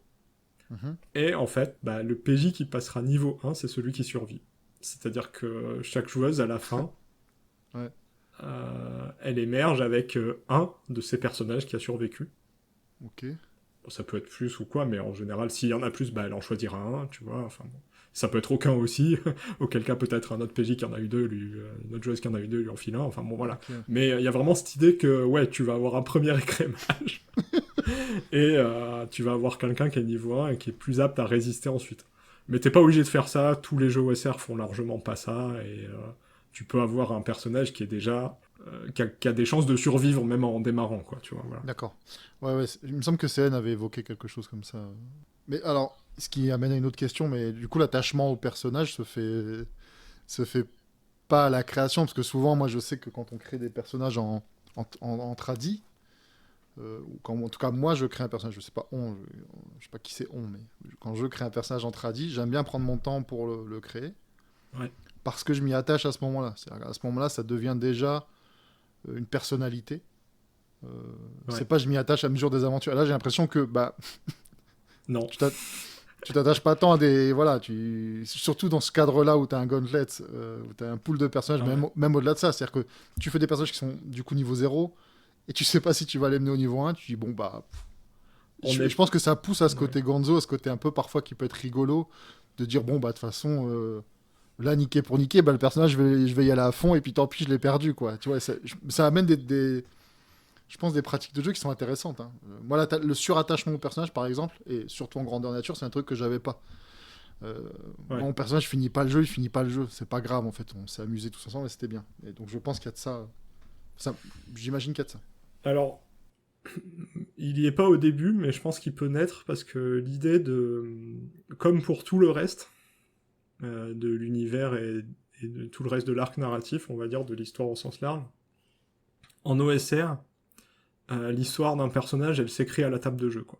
Mhm. Et en fait, bah, le PJ qui passera niveau 1, c'est celui qui survit. C'est-à-dire que chaque joueuse, à la fin, Ouais. elle émerge avec un de ses personnages qui a survécu. Ok. Bon, ça peut être plus ou quoi, mais en général, s'il y en a plus, bah, elle en choisira un, tu vois. Enfin, bon. Ça peut être aucun aussi, auquel cas peut-être un autre PJ qui en a eu deux, une autre joueuse qui en a eu deux, lui en file un, enfin bon voilà. Ok. Mais il y a vraiment cette idée que ouais, tu vas avoir un premier écrémage, et tu vas avoir quelqu'un qui est niveau 1 et qui est plus apte à résister ensuite. Mais t'es pas obligé de faire ça, tous les jeux OSR font largement pas ça, et tu peux avoir un personnage qui est déjà... qui a des chances de survivre même en démarrant, quoi, tu vois, voilà. D'accord. Ouais, ouais, il me semble que CN avait évoqué quelque chose comme ça. Mais alors, ce qui amène à une autre question, mais du coup, l'attachement au personnage se fait pas à la création, parce que souvent, moi, je sais que quand on crée des personnages en tradi, ou quand, en tout cas, moi, je crée un personnage, je sais pas je sais pas qui c'est mais quand je crée un personnage en tradi, j'aime bien prendre mon temps pour le créer, Ouais. parce que je m'y attache à ce moment-là. À ce moment-là, ça devient déjà une personnalité. Euh, Ouais. c'est pas je m'y attache à mesure des aventures. Là, j'ai l'impression que bah, Non. tu tu t'attaches pas tant à des. Voilà, surtout dans ce cadre-là où tu as un gauntlet, où tu as un pool de personnages, Ouais. même au-delà de ça. C'est-à-dire que tu fais des personnages qui sont du coup niveau 0 et tu sais pas si tu vas les mener au niveau 1. Tu dis, bon, bah. On Je est... pense que ça pousse à ce Ouais. côté gonzo, à ce côté un peu parfois qui peut être rigolo, de dire, bon, bah, de toute façon, là, niquer pour niquer, bah, le personnage, je vais y aller à fond et puis tant pis, je l'ai perdu, quoi. Tu vois, ça amène je pense, des pratiques de jeu qui sont intéressantes, hein. Moi, le surattachement au personnage, par exemple, et surtout en grandeur nature, c'est un truc que j'avais pas. Euh, Ouais. Mon personnage finit pas le jeu, il finit pas le jeu. C'est pas grave, en fait. On s'est amusé tous ensemble et c'était bien. Et donc, je pense qu'il y a de ça. J'imagine qu'il y a de ça. Alors, il y est pas au début, mais je pense qu'il peut naître parce que l'idée de... Comme pour tout le reste de l'univers et de tout le reste de l'arc narratif, on va dire, de l'histoire au sens large, en OSR, l'histoire d'un personnage, elle s'écrit à la table de jeu, quoi.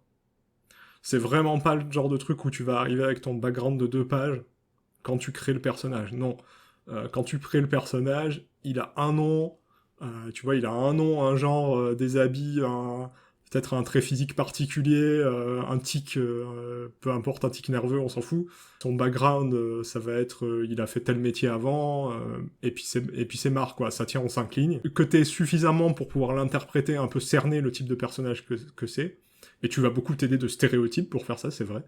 C'est vraiment pas le genre de truc où tu vas arriver avec ton background de 2 pages quand tu crées le personnage. Non. Quand tu crées le personnage, il a un nom, tu vois, il a un nom, un genre, des habits, peut-être un trait physique particulier, un tic, peu importe, un tic nerveux, on s'en fout. Son background, ça va être, il a fait tel métier avant, et puis c'est marre, quoi, ça tient en 5 lignes. Que t'aies suffisamment pour pouvoir l'interpréter, un peu cerner le type de personnage que c'est, et tu vas beaucoup t'aider de stéréotypes pour faire ça, c'est vrai.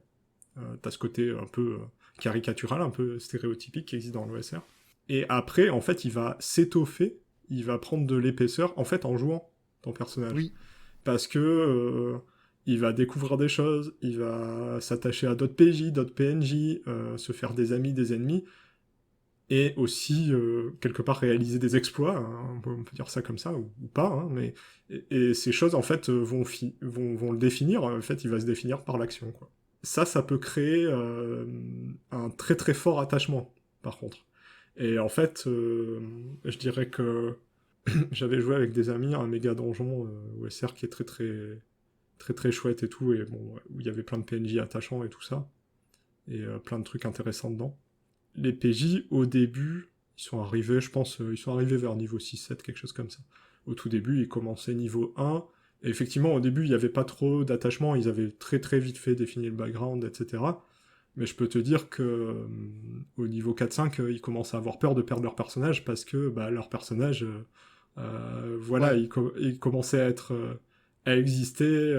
T'as ce côté un peu caricatural, un peu stéréotypique qui existe dans l'OSR. Et après, en fait, il va s'étoffer, il va prendre de l'épaisseur, en fait, en jouant ton personnage. Oui. Parce que il va découvrir des choses, il va s'attacher à d'autres PJ, d'autres PNJ, se faire des amis, des ennemis, et aussi, quelque part, réaliser des exploits, hein, on peut dire ça comme ça, ou pas, hein, mais... Et ces choses, en fait, vont le définir, en fait, il va se définir par l'action, quoi. Ça peut créer un très très fort attachement, par contre. Et en fait, je dirais que j'avais joué avec des amis à un méga donjon OSR qui est très très très très chouette et tout, et bon, où il y avait plein de PNJ attachants et tout ça, et plein de trucs intéressants dedans. Les PJ, au début, ils sont arrivés, je pense, ils sont arrivés vers niveau 6-7, quelque chose comme ça. Au tout début, ils commençaient niveau 1, et effectivement, au début, il n'y avait pas trop d'attachement, ils avaient très très vite fait définir le background, etc. Mais je peux te dire que au niveau 4-5, ils commencent à avoir peur de perdre leur personnage parce que bah, leur personnage, voilà, Ouais. il commençait à exister.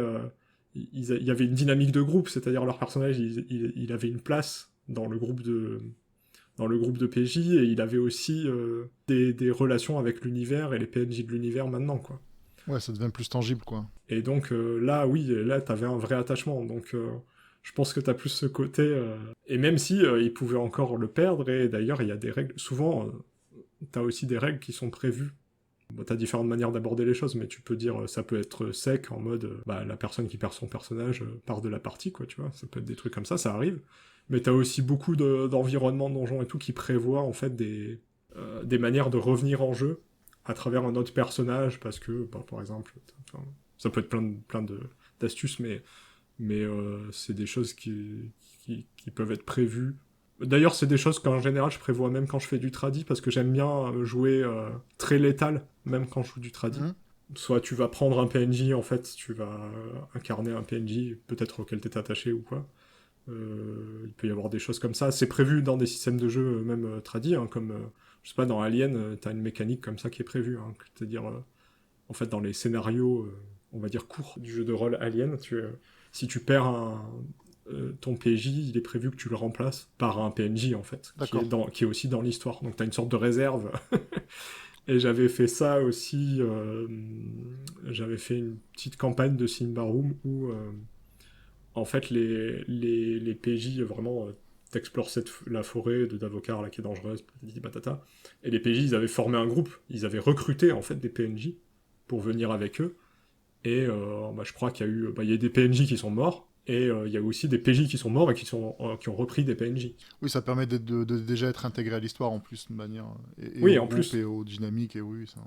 Il y avait une dynamique de groupe, c'est-à-dire leur personnage, il avait une place dans le groupe de PJ et il avait aussi des relations avec l'univers et les PNJ de l'univers maintenant, quoi. Ouais, ça devient plus tangible, quoi. Et donc là, oui, là, t'avais un vrai attachement. Donc je pense que t'as plus ce côté. Et même si il pouvait encore le perdre, et d'ailleurs, il y a des règles. Souvent, t'as aussi des règles qui sont prévues. Bon, t'as différentes manières d'aborder les choses, mais tu peux dire, ça peut être sec, en mode, bah, la personne qui perd son personnage part de la partie, quoi, tu vois. Ça peut être des trucs comme ça arrive. Mais t'as aussi beaucoup d'environnements, de donjons et tout, qui prévoient, en fait, des manières de revenir en jeu à travers un autre personnage, parce que, bah, par exemple, enfin, ça peut être plein d'astuces, mais mais c'est des choses qui peuvent être prévues. D'ailleurs, c'est des choses qu'en général, je prévois même quand je fais du tradi, parce que j'aime bien jouer très létal, même quand je joue du tradi. Soit tu vas prendre un PNJ, en fait, tu vas incarner un PNJ, peut-être auquel t'es attaché ou quoi. Il peut y avoir des choses comme ça. C'est prévu dans des systèmes de jeu, même tradi, hein, comme, je sais pas, dans Alien, t'as une mécanique comme ça qui est prévue. Hein, c'est-à-dire, en fait, dans les scénarios, on va dire, courts du jeu de rôle Alien, si tu perds ton PJ, il est prévu que tu le remplaces par un PNJ, en fait, qui est aussi dans l'histoire. Donc t'as une sorte de réserve. Et j'avais fait ça aussi, j'avais fait une petite campagne de Symbaroum où, en fait, les PJ, vraiment, t'explores la forêt de Davokar, là, qui est dangereuse, patata. Et les PJ, ils avaient formé un groupe, ils avaient recruté, en fait, des PNJ pour venir avec eux. Et je crois qu'il y a eu il y a des PNJ qui sont morts, et il y a aussi des PJ qui sont morts et qui ont repris des PNJ. Oui, ça permet de déjà être intégré à l'histoire en plus, de manière. Et oui, au en groupe plus. Et aux dynamiques, et oui, ça.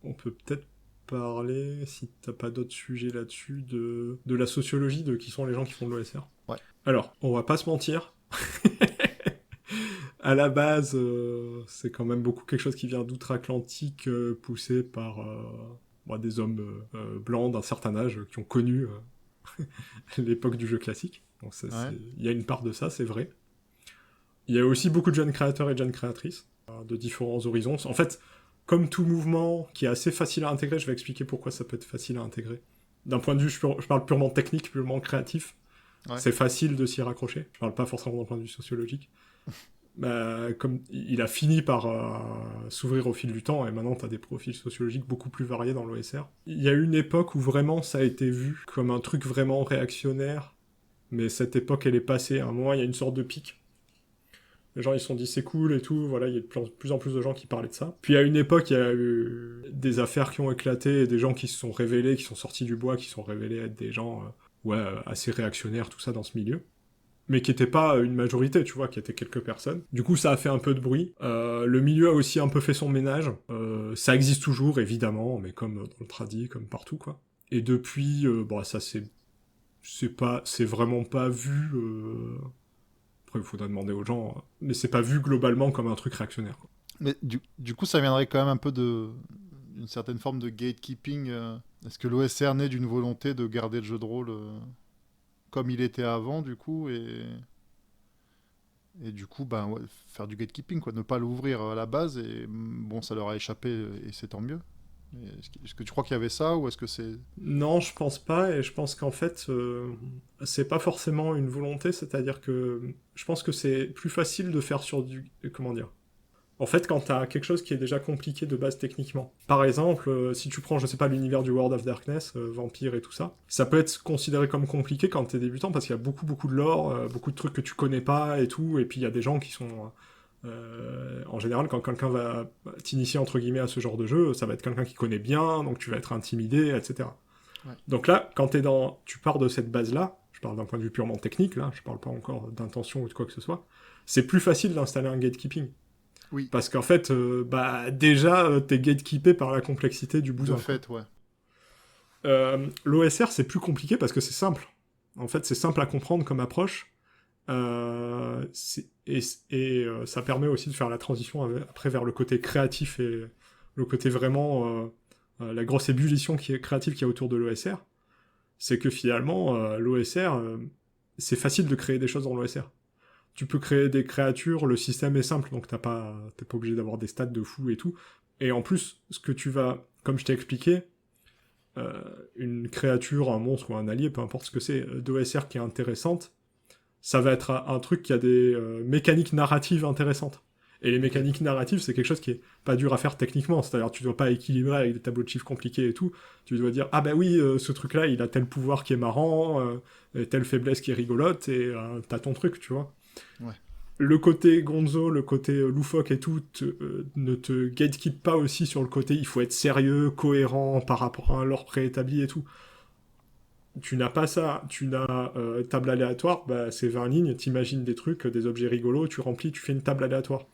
On peut peut-être parler, si t'as pas d'autres sujets là-dessus, de la sociologie de qui sont les gens qui font de l'OSR. Ouais. Alors, on va pas se mentir. À la base, c'est quand même beaucoup quelque chose qui vient d'outre-Atlantique, poussé par des hommes blancs d'un certain âge qui ont connu l'époque du jeu classique. Donc il y a une part de ça, c'est vrai. Il y a aussi beaucoup de jeunes créateurs et de jeunes créatrices de différents horizons. En fait, comme tout mouvement qui est assez facile à intégrer, je vais expliquer pourquoi ça peut être facile à intégrer. D'un point de vue, je parle purement technique, purement créatif. Ouais. C'est facile de s'y raccrocher. Je parle pas forcément d'un point de vue sociologique. Comme il a fini par s'ouvrir au fil du temps, et maintenant tu as des profils sociologiques beaucoup plus variés dans l'OSR. Il y a eu une époque où vraiment ça a été vu comme un truc vraiment réactionnaire, mais cette époque elle est passée. À un moment, il y a une sorte de pic. Les gens ils se sont dit c'est cool et tout, voilà, il y a de plus en plus de gens qui parlaient de ça. Puis à une époque, il y a eu des affaires qui ont éclaté, et des gens qui se sont révélés, qui sont sortis du bois, qui sont révélés être des gens assez réactionnaires, tout ça dans ce milieu. Mais qui n'étaient pas une majorité, tu vois, qui étaient quelques personnes. Du coup, ça a fait un peu de bruit. Le milieu a aussi un peu fait son ménage. Ça existe toujours, évidemment, mais comme dans le tradi, comme partout, quoi. Et depuis, ça c'est vraiment pas vu... Après, il faudra demander aux gens, mais c'est pas vu globalement comme un truc réactionnaire, quoi. Mais du coup, ça viendrait quand même un peu d'une certaine forme de gatekeeping. Est-ce que l'OSR naît d'une volonté de garder le jeu de rôle comme il était avant, du coup, et du coup, faire du gatekeeping, quoi, ne pas l'ouvrir à la base, et bon, ça leur a échappé, et c'est tant mieux. Est-ce que tu crois qu'il y avait ça, ou est-ce que c'est... Non, je pense pas, et je pense qu'en fait, c'est pas forcément une volonté, c'est-à-dire que je pense que c'est plus facile de faire sur du... Comment dire ? En fait, quand t'as quelque chose qui est déjà compliqué de base techniquement. Par exemple, si tu prends, je sais pas, l'univers du World of Darkness, Vampire et tout ça, ça peut être considéré comme compliqué quand t'es débutant, parce qu'il y a beaucoup de lore, beaucoup de trucs que tu connais pas et tout, et puis il y a des gens qui sont... en général, quand quelqu'un va t'initier entre guillemets à ce genre de jeu, ça va être quelqu'un qui connaît bien, donc tu vas être intimidé, etc. Ouais. Donc là, quand tu pars de cette base-là, je parle d'un point de vue purement technique, là, je parle pas encore d'intention ou de quoi que ce soit, c'est plus facile d'installer un gatekeeping. Oui. Parce qu'en fait, déjà, t'es gatekeepé par la complexité du bousin. De fait, ouais. L'OSR, c'est plus compliqué parce que c'est simple. En fait, c'est simple à comprendre comme approche. Ça permet aussi de faire la transition après vers le côté créatif et le côté vraiment la grosse ébullition créative qu'il y a autour de l'OSR. C'est que finalement, l'OSR, c'est facile de créer des choses dans l'OSR. Tu peux créer des créatures, le système est simple, donc t'es pas obligé d'avoir des stats de fou et tout. Et en plus, ce que tu vas, comme je t'ai expliqué, une créature, un monstre ou un allié, peu importe ce que c'est, d'OSR qui est intéressante, ça va être un truc qui a des mécaniques narratives intéressantes. Et les mécaniques narratives, c'est quelque chose qui est pas dur à faire techniquement. C'est-à-dire, tu dois pas équilibrer avec des tableaux de chiffres compliqués et tout. Tu dois dire, ah bah oui, ce truc-là, il a tel pouvoir qui est marrant, telle faiblesse qui est rigolote, et t'as ton truc, tu vois. Ouais. Le côté gonzo, le côté loufoque et tout, ne te gatekeep pas aussi sur le côté, il faut être sérieux, cohérent par rapport à un lore préétabli et tout. Tu n'as pas ça, tu n'as table aléatoire, c'est 20 lignes, t'imagines des trucs, des objets rigolos, tu remplis, tu fais une table aléatoire.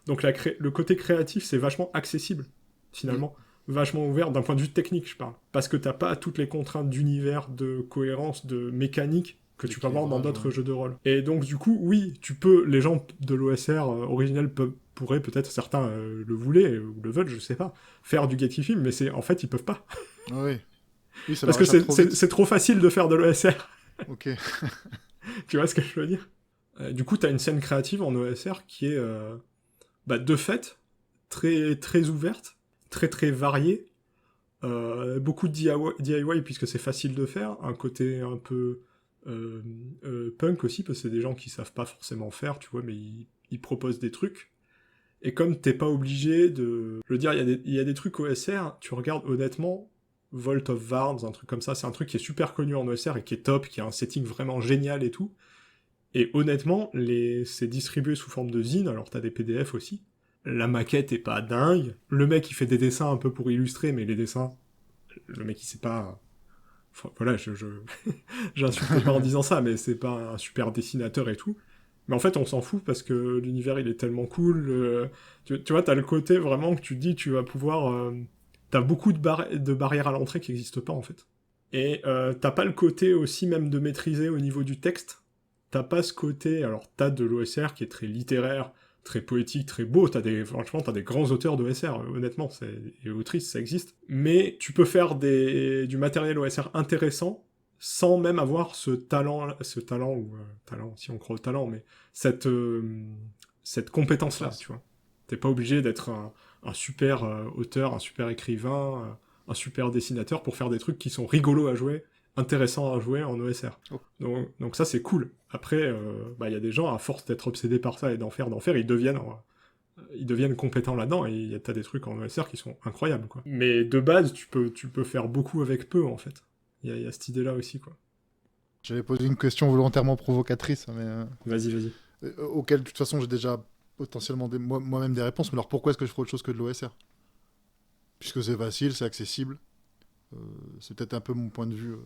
Donc le côté créatif, c'est vachement accessible, finalement. vachement ouvert d'un point de vue technique, je parle. Parce que t'as pas toutes les contraintes d'univers, de cohérence, de mécanique que tu peux avoir dans d'autres jeux de rôle. Et donc du coup, oui, les gens de l'OSR originel pourraient peut-être, certains le voulaient ou le veulent, je sais pas, faire du gatekeeping, mais en fait, ils peuvent pas. Oui. Ça parce que c'est trop facile de faire de l'OSR. Ok. Tu vois ce que je veux dire? Du coup, t'as une scène créative en OSR qui est, de fait, très, très ouverte, très, très variée. Beaucoup de DIY puisque c'est facile de faire. Un côté un peu punk aussi, parce que c'est des gens qui savent pas forcément faire, tu vois, mais ils proposent des trucs. Et comme t'es pas obligé de... Je veux dire, il y a des trucs OSR, tu regardes honnêtement, Vault of Varns, un truc comme ça, c'est un truc qui est super connu en OSR et qui est top, qui a un setting vraiment génial et tout. Et honnêtement, c'est distribué sous forme de zine, alors t'as des PDF aussi. La maquette est pas dingue. Le mec, il fait des dessins un peu pour illustrer, mais les dessins, le mec, il sait pas... Enfin, voilà, j'insulte pas en disant ça, mais c'est pas un super dessinateur et tout. Mais en fait, on s'en fout parce que l'univers, il est tellement cool. Tu vois, t'as le côté vraiment que tu te dis, tu vas pouvoir... t'as beaucoup de barrières à l'entrée qui n'existent pas, en fait. Et t'as pas le côté aussi même de maîtriser au niveau du texte. T'as pas ce côté... Alors, t'as de l'OSR qui est très littéraire, très poétique, très beau. Franchement, t'as des grands auteurs d'OSR, honnêtement, et autrices, ça existe. Mais tu peux faire du matériel OSR intéressant sans même avoir ce talent, si on croit au talent, mais cette compétence-là, tu vois. T'es pas obligé d'être un super auteur, un super écrivain, un super dessinateur pour faire des trucs qui sont rigolos à jouer, intéressants à jouer en OSR. Oh. Donc ça, c'est cool. Après, y a des gens, à force d'être obsédés par ça et d'en faire, ils deviennent compétents là-dedans, et t'as des trucs en OSR qui sont incroyables, quoi. Mais de base, tu peux faire beaucoup avec peu, en fait. Il y a cette idée-là aussi, quoi. J'avais posé une question volontairement provocatrice, mais... Vas-y. Auquel, de toute façon, j'ai déjà potentiellement moi-même des réponses, mais alors pourquoi est-ce que je ferais autre chose que de l'OSR? Puisque c'est facile, c'est accessible. C'est peut-être un peu mon point de vue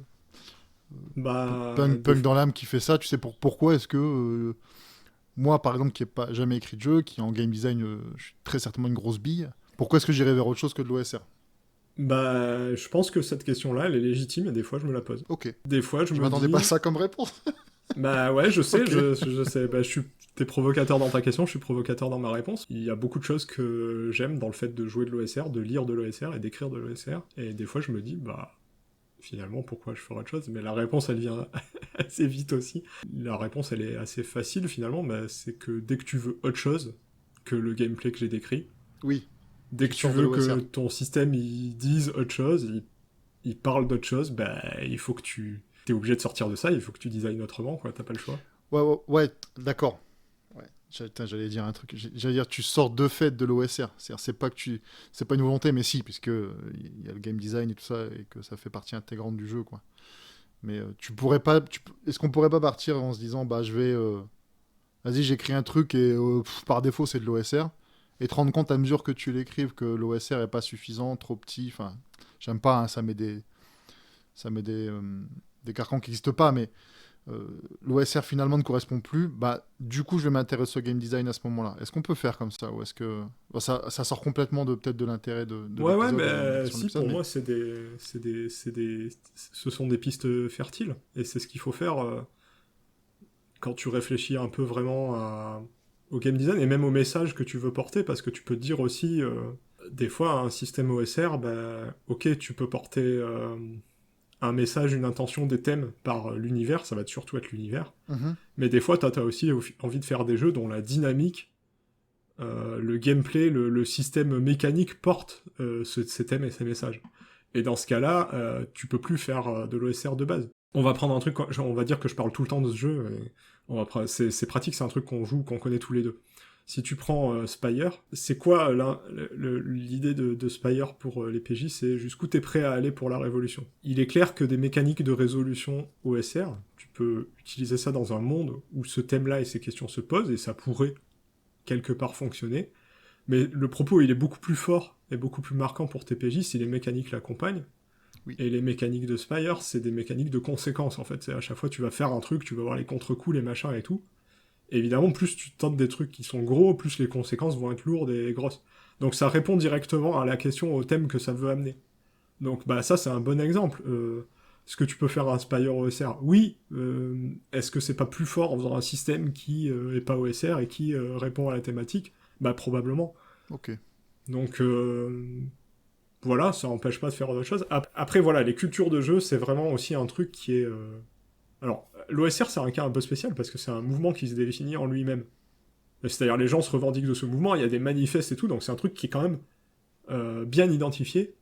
punk dans l'âme qui fait ça. Tu sais pourquoi est-ce que... moi, par exemple, qui n'ai pas jamais écrit de jeu, qui en game design, je suis très certainement une grosse bille, pourquoi est-ce que j'irais vers autre chose que de l'OSR? Je pense que cette question-là, elle est légitime, et des fois, je me la pose. Ok. Des fois, je me m'attendais dis... pas à ça comme réponse. Ouais, je sais, Okay. je sais. T'es provocateur dans ta question, je suis provocateur dans ma réponse. Il y a beaucoup de choses que j'aime dans le fait de jouer de l'OSR, de lire de l'OSR et d'écrire de l'OSR. Et des fois, je me dis, finalement, pourquoi je ferais autre chose? Mais la réponse, elle vient assez vite aussi. La réponse, elle est assez facile, finalement. C'est que dès que tu veux autre chose que le gameplay que j'ai décrit, oui. dès que tu veux que ton système, il dise autre chose, il parle d'autre chose, il faut que t'es obligé de sortir de ça, il faut que tu designes autrement, quoi, t'as pas le choix. Ouais, d'accord. Ouais. J'allais dire un truc. J'allais dire, tu sors de fait de l'OSR. C'est pas une volonté, mais si, puisque il y a le game design et tout ça, et que ça fait partie intégrante du jeu, quoi. Mais tu pourrais pas. Est-ce qu'on pourrait pas partir en se disant, je vais. Vas-y, j'écris un truc et par défaut, c'est de l'OSR. Et te rendre compte à mesure que tu l'écrives que l'OSR est pas suffisant, trop petit. Enfin, j'aime pas, hein, ça met des carcans qui n'existent pas, mais l'OSR finalement ne correspond plus, du coup je vais m'intéresser au game design à ce moment-là. Est-ce qu'on peut faire comme ça, ou est-ce que ça sort complètement peut-être de l'intérêt de ouais, si, pour moi ce sont des pistes fertiles, et c'est ce qu'il faut faire quand tu réfléchis un peu vraiment au game design et même au message que tu veux porter, parce que tu peux dire aussi des fois un système OSR, ok, tu peux porter un message, une intention, des thèmes par l'univers, ça va surtout être l'univers. Mm-hmm. Mais des fois, t'as aussi envie de faire des jeux dont la dynamique, le gameplay, le système mécanique porte ces thèmes et ces messages. Et dans ce cas-là, tu peux plus faire de l'OSR de base. On va prendre un truc, on va dire que je parle tout le temps de ce jeu, c'est pratique, c'est un truc qu'on joue, qu'on connaît tous les deux. Si tu prends Spire, c'est quoi l'idée de Spire pour les PJ? C'est jusqu'où t'es prêt à aller pour la révolution. Il est clair que des mécaniques de résolution OSR, tu peux utiliser ça dans un monde où ce thème-là et ces questions se posent, et ça pourrait quelque part fonctionner. Mais le propos, il est beaucoup plus fort et beaucoup plus marquant pour tes PJ si les mécaniques l'accompagnent. Oui. Et les mécaniques de Spire, c'est des mécaniques de conséquences, en fait. C'est à chaque fois, tu vas faire un truc, tu vas voir les contre-coups, les machins et tout. Et évidemment, plus tu tentes des trucs qui sont gros, plus les conséquences vont être lourdes et grosses. Donc ça répond directement à la question, au thème que ça veut amener. Donc bah ça c'est un bon exemple. Est-ce que tu peux faire un Spire OSR? Oui. Est-ce que c'est pas plus fort en faisant un système qui est pas OSR et qui répond à la thématique? Bah probablement. Ok. Donc voilà, ça n'empêche pas de faire autre chose. Après voilà, les cultures de jeu, c'est vraiment aussi un truc qui est... Alors, l'OSR c'est un cas un peu spécial parce que c'est un mouvement qui se définit en lui-même. C'est-à-dire les gens se revendiquent de ce mouvement, il y a des manifestes et tout, donc c'est un truc qui est quand même bien identifié.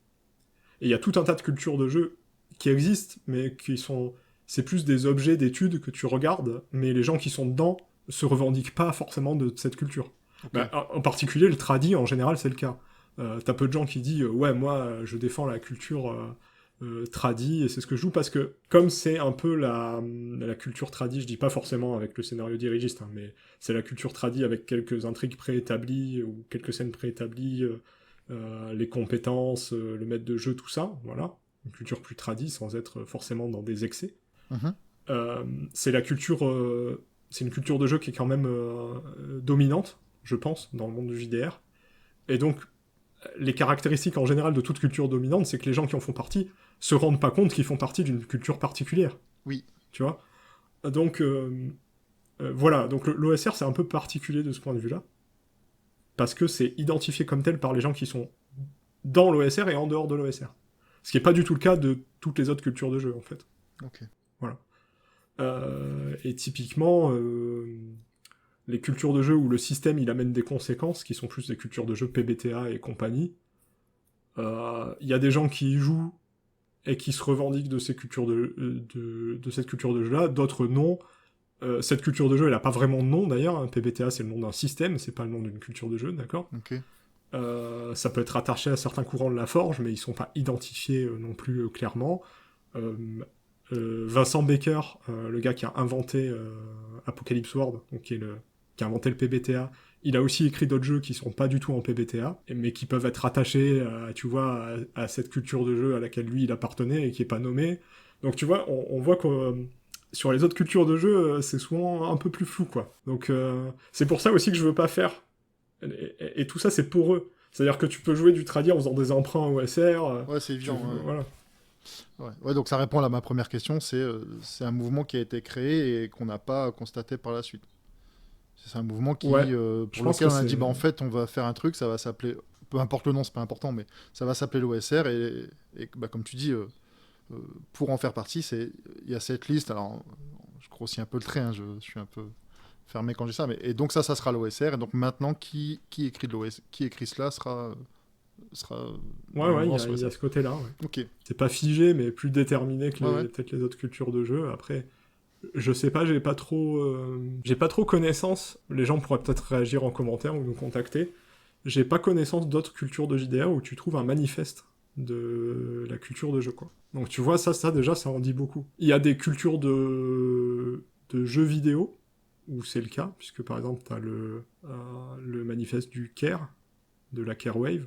Et il y a tout un tas de cultures de jeu qui existent, mais qui sont... C'est plus des objets d'études que tu regardes, mais les gens qui sont dedans se revendiquent pas forcément de cette culture. Ok. Bah, en particulier, le tradi, en général, c'est le cas. T'as peu de gens qui disent ouais, moi, je défends la culture tradi, et c'est ce que je joue, parce que comme c'est un peu la culture tradi, je dis pas forcément avec le scénario dirigiste, hein, mais c'est la culture tradi avec quelques intrigues préétablies, ou quelques scènes préétablies, les compétences, le maître de jeu, tout ça, voilà. Une culture plus tradi, sans être forcément dans des excès. Mhm. C'est la culture... c'est une culture de jeu qui est quand même dominante, je pense, dans le monde du JDR. Et donc, les caractéristiques en général de toute culture dominante, c'est que les gens qui en font partie se rendent pas compte qu'ils font partie d'une culture particulière. Oui. Tu vois. Donc, voilà. Donc, l'OSR, c'est un peu particulier de ce point de vue-là. Parce que c'est identifié comme tel par les gens qui sont dans l'OSR et en dehors de l'OSR. Ce qui n'est pas du tout le cas de toutes les autres cultures de jeu, en fait. Ok. Voilà. Et typiquement, les cultures de jeu où le système il amène des conséquences, qui sont plus des cultures de jeu PBTA et compagnie, il y a des gens qui y jouent et qui se revendiquent de ces cultures de cette culture de jeu-là, d'autres non. Cette culture de jeu, elle n'a pas vraiment de nom d'ailleurs. Hein. PBTA, c'est le nom d'un système, c'est pas le nom d'une culture de jeu, d'accord. Ok. Ça peut être attaché à certains courants de la forge, mais ils sont pas identifiés non plus clairement. Euh, Vincent Baker, le gars qui a inventé Apocalypse World, donc qui a inventé le PBTA, il a aussi écrit d'autres jeux qui sont pas du tout en PBTA, mais qui peuvent être attachés, tu vois, à cette culture de jeu à laquelle lui il appartenait et qui est pas nommé. Donc tu vois, on voit que sur les autres cultures de jeu, c'est souvent un peu plus flou, quoi. Donc c'est pour ça aussi que je veux pas faire. Et tout ça, c'est pour eux. C'est-à-dire que tu peux jouer du tradi en faisant des emprunts OSR. Ouais, c'est évident. Ouais. Voilà. Ouais. Ouais, donc ça répond à ma première question, c'est un mouvement qui a été créé et qu'on n'a pas constaté par la suite. C'est un mouvement qui, Ouais, je pour pense lequel que on a dit, c'est... bah, en fait, on va faire un truc, ça va s'appeler, peu importe le nom, c'est pas important, mais ça va s'appeler l'OSR et bah, comme tu dis, pour en faire partie, il y a cette liste. Alors, je grossis un peu le trait, hein, je suis un peu fermé quand je dis ça, mais et donc ça sera l'OSR. Et donc maintenant, qui écrit qui écrit cela sera Ouais, un ouais, mouvement il y a ce côté-là. Ouais. Ok. C'est pas figé, mais plus déterminé que Ouais, ouais. peut-être les autres cultures de jeu. Après, je sais pas, j'ai pas trop connaissance. Les gens pourraient peut-être réagir en commentaire ou nous contacter. J'ai pas connaissance d'autres cultures de JDR où tu trouves un manifeste de la culture de jeu, quoi. Donc tu vois, ça déjà, ça en dit beaucoup. Il y a des cultures de jeux vidéo où c'est le cas, puisque par exemple, t'as le manifeste du Care, de la Care Wave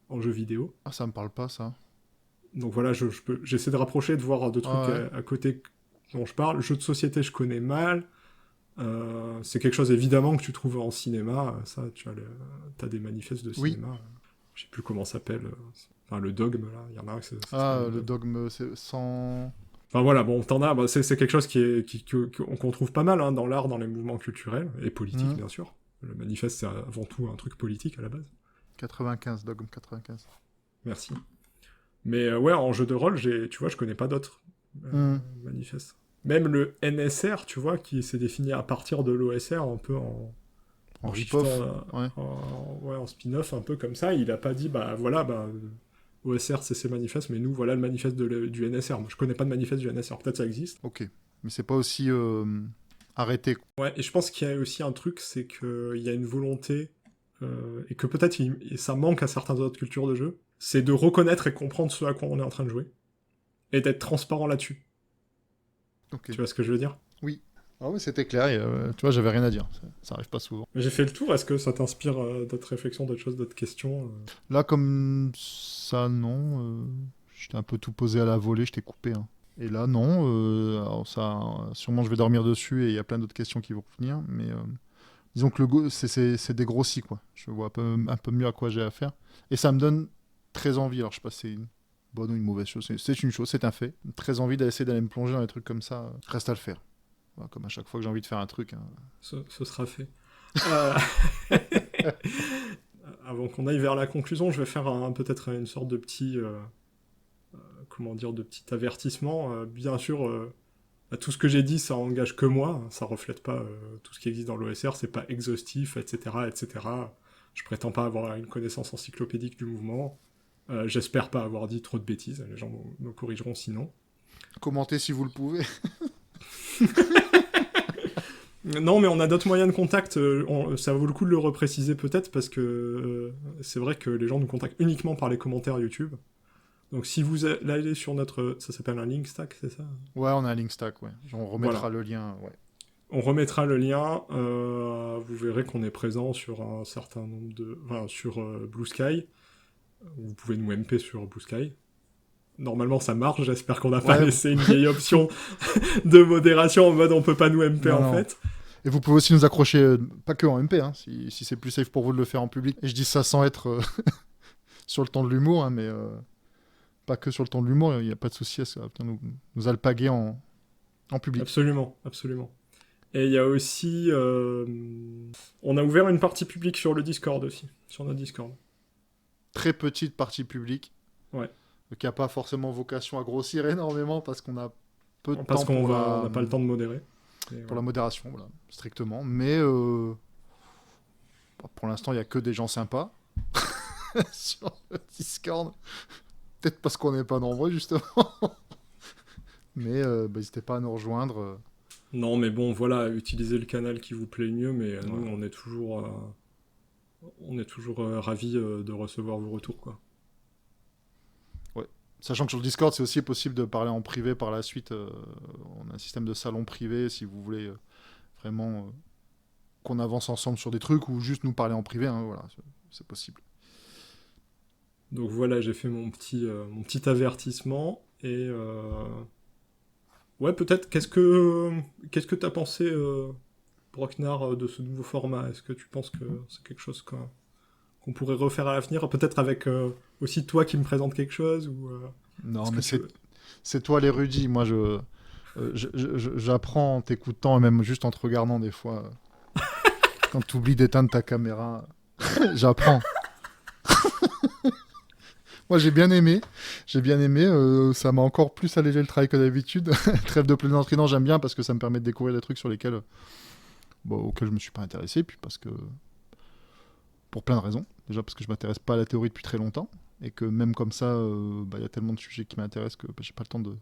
en jeu vidéo. Ah, ça me parle pas, ça. Donc voilà, j'essaie de rapprocher, de voir deux trucs Ah ouais. à côté dont je parle. Jeux de société, je connais mal. C'est quelque chose évidemment que tu trouves en cinéma. Ça, t'as des manifestes de Oui. cinéma. Je sais plus comment ça s'appelle. Enfin, le dogme, là. Il y en a un, ça Ah, s'appelle le dogme, c'est sans. Enfin voilà, bon, t'en as. Bah, c'est quelque chose qu'on trouve pas mal hein, dans l'art, dans les mouvements culturels et politiques, Mhm. bien sûr. Le manifeste, c'est avant tout un truc politique à la base. 95, dogme 95. Merci. Mais ouais, en jeu de rôle, tu vois, je connais pas d'autres Mhm. manifestes. Même le NSR, tu vois, qui s'est défini à partir de l'OSR, un peu En en shiftant, rip-off. Ouais. ouais, en spin-off, un peu comme ça. Il a pas dit, bah voilà, bah, OSR c'est ses manifestes, mais nous, voilà le manifeste du NSR. Moi, je connais pas de manifeste du NSR, peut-être ça existe. Ok. Mais c'est pas aussi arrêté. Ouais, et je pense qu'il y a aussi un truc, c'est qu'il y a une volonté, et que peut-être ça manque à certaines autres cultures de jeu, c'est de reconnaître et comprendre ce à quoi on est en train de jouer, et d'être transparent là-dessus. Ok. Tu vois ce que je veux dire? Oui. Ah oui, c'était clair. Tu vois, j'avais rien à dire. Ça arrive pas souvent. Mais j'ai fait le tour, est-ce que ça t'inspire d'autres réflexions, d'autres choses, d'autres questions Là, comme ça, non. J'étais un peu tout posé à la volée, je t'ai coupé. Hein. Et là, non. Alors ça, sûrement, je vais dormir dessus et il y a plein d'autres questions qui vont venir. Mais Disons que c'est dégrossi, quoi. Je vois un peu mieux à quoi j'ai affaire. Et ça me donne très envie. Alors, je sais pas si c'est une bonne ou une mauvaise chose. C'est une chose, c'est un fait. Très envie d'essayer d'aller me plonger dans des trucs comme ça. Reste à le faire. Voilà, comme à chaque fois que j'ai envie de faire un truc. Hein. Ce sera fait. Avant qu'on aille vers la conclusion, je vais faire peut-être une sorte de petit... de petit avertissement. Bien sûr... tout ce que j'ai dit, ça engage que moi, hein, ça reflète pas tout ce qui existe dans l'OSR, c'est pas exhaustif, etc., etc. Je prétends pas avoir une connaissance encyclopédique du mouvement. J'espère pas avoir dit trop de bêtises, les gens me corrigeront sinon. Commentez si vous le pouvez. Non, mais on a d'autres moyens de contact, ça vaut le coup de le repréciser peut-être, parce que c'est vrai que les gens nous contactent uniquement par les commentaires YouTube. Donc si vous allez sur notre... Ça s'appelle un link stack, c'est ça ? Ouais, on a un link stack, ouais. On remettra le lien, ouais. On remettra le lien. Vous verrez qu'on est présent sur un certain nombre de... Enfin, sur Blue Sky. Vous pouvez nous MP sur Blue Sky. Normalement, ça marche. J'espère qu'on n'a pas laissé une vieille option de modération en mode on peut pas nous MP en fait. Et vous pouvez aussi nous accrocher, pas que en MP, hein, si c'est plus safe pour vous de le faire en public. Et je dis ça sans être sur le ton de l'humour, hein, mais... Pas que sur le ton de l'humour, il n'y a pas de souci à nous alpaguer en public. Absolument, absolument. Et il y a aussi... on a ouvert une partie publique sur le Discord aussi, sur notre Discord. Très petite partie publique. Ouais. Qui n'a pas forcément vocation à grossir énormément parce qu'on a peu de temps parce qu'on n'a pas le temps de modérer. Pour la modération, voilà, strictement. Mais pour l'instant, il n'y a que des gens sympas sur le Discord. Peut-être parce qu'on n'est pas nombreux, justement. Mais n'hésitez pas à nous rejoindre. Non, mais bon, voilà, utilisez le canal qui vous plaît le mieux, mais nous, on est toujours ravis de recevoir vos retours, quoi. Ouais. Sachant que sur le Discord, c'est aussi possible de parler en privé par la suite. On a un système de salon privé, si vous voulez vraiment qu'on avance ensemble sur des trucs, ou juste nous parler en privé, hein, voilà, c'est possible. Donc voilà, j'ai fait mon petit avertissement. Et ouais, peut-être, qu'est-ce que t'as pensé, Brocknar, de ce nouveau format ? Est-ce que tu penses que c'est quelque chose qu'on pourrait refaire à l'avenir ? Peut-être avec aussi toi qui me présente quelque chose ou, Non, mais c'est toi l'érudit. Moi, j'apprends en t'écoutant et même juste en te regardant des fois. Quand tu oublies d'éteindre ta caméra, j'apprends. Moi, j'ai bien aimé. Ça m'a encore plus allégé le travail que d'habitude. Trêve de plaisanterie, non, j'aime bien parce que ça me permet de découvrir des trucs sur lesquels, auxquels je me suis pas intéressé. Puis parce que, pour plein de raisons. Déjà parce que je m'intéresse pas à la théorie depuis très longtemps. Et que même comme ça, y a tellement de sujets qui m'intéressent que j'ai pas le temps de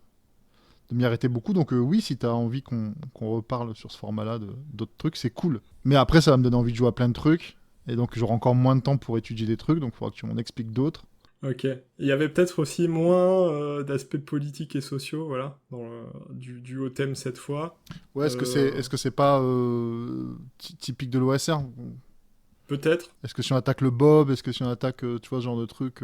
m'y arrêter beaucoup. Donc oui, si tu as envie qu'on reparle sur ce format-là d'autres trucs, c'est cool. Mais après, ça va me donner envie de jouer à plein de trucs. Et donc, j'aurai encore moins de temps pour étudier des trucs. Donc, il faudra que tu m'en expliques d'autres. Ok. Il y avait peut-être aussi moins d'aspects politiques et sociaux, voilà, du haut thème cette fois. Ouais, est-ce que c'est pas typique de l'OSR ? Peut-être. Est-ce que si on attaque le Bob, est-ce que si on attaque, tu vois, ce genre de truc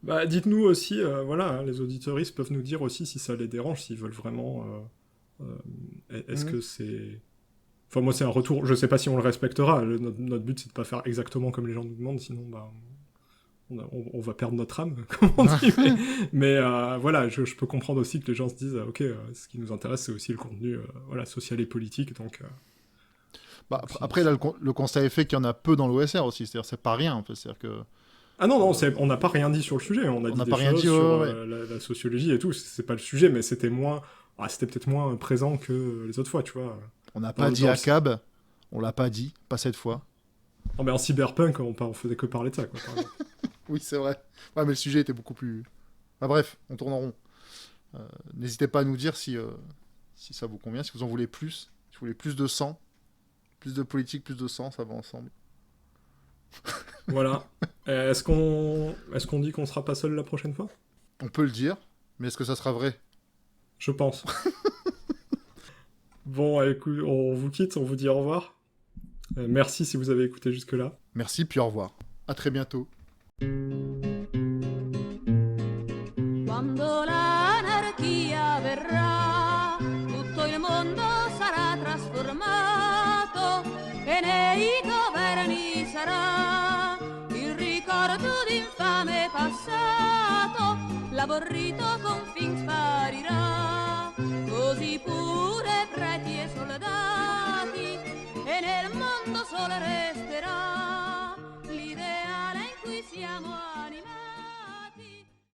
Bah, dites-nous aussi, voilà, hein, les auditeuristes peuvent nous dire aussi si ça les dérange, s'ils veulent vraiment... est-ce que c'est... Enfin, moi, c'est un retour, je sais pas si on le respectera, notre but, c'est de pas faire exactement comme les gens nous demandent, sinon, bah... On va perdre notre âme, comme on dit. Mais voilà, je peux comprendre aussi que les gens se disent ok, ce qui nous intéresse, c'est aussi le contenu social et politique. Donc, après, là, le constat est fait qu'il y en a peu dans l'OSR aussi. C'est-à-dire c'est pas rien. En fait. C'est-à-dire que... Ah non, on n'a pas rien dit sur le sujet. On a dit des choses sur la sociologie et tout. C'est pas le sujet, mais c'était peut-être moins présent que les autres fois, tu vois. On n'a pas dit ACAB. On l'a pas dit, pas cette fois. Non, mais en cyberpunk, on faisait que parler de ça, quoi, par exemple. Oui, c'est vrai. Ouais, mais le sujet était beaucoup plus... Enfin, bref, on tourne en rond. N'hésitez pas à nous dire si ça vous convient, si vous en voulez plus. Si vous voulez plus de sang, plus de politique, plus de sang, ça va ensemble. Voilà. Est-ce qu'on dit qu'on sera pas seul la prochaine fois ? On peut le dire, mais est-ce que ça sera vrai ? Je pense. Bon, écoute, on vous quitte, on vous dit au revoir. Merci si vous avez écouté jusque-là. Merci, puis au revoir. À très bientôt. Quando l'anarchia verrà, tutto il mondo sarà trasformato che nei governi sarà il ricordo d'infame passato, l'aborrito con fin sparirà.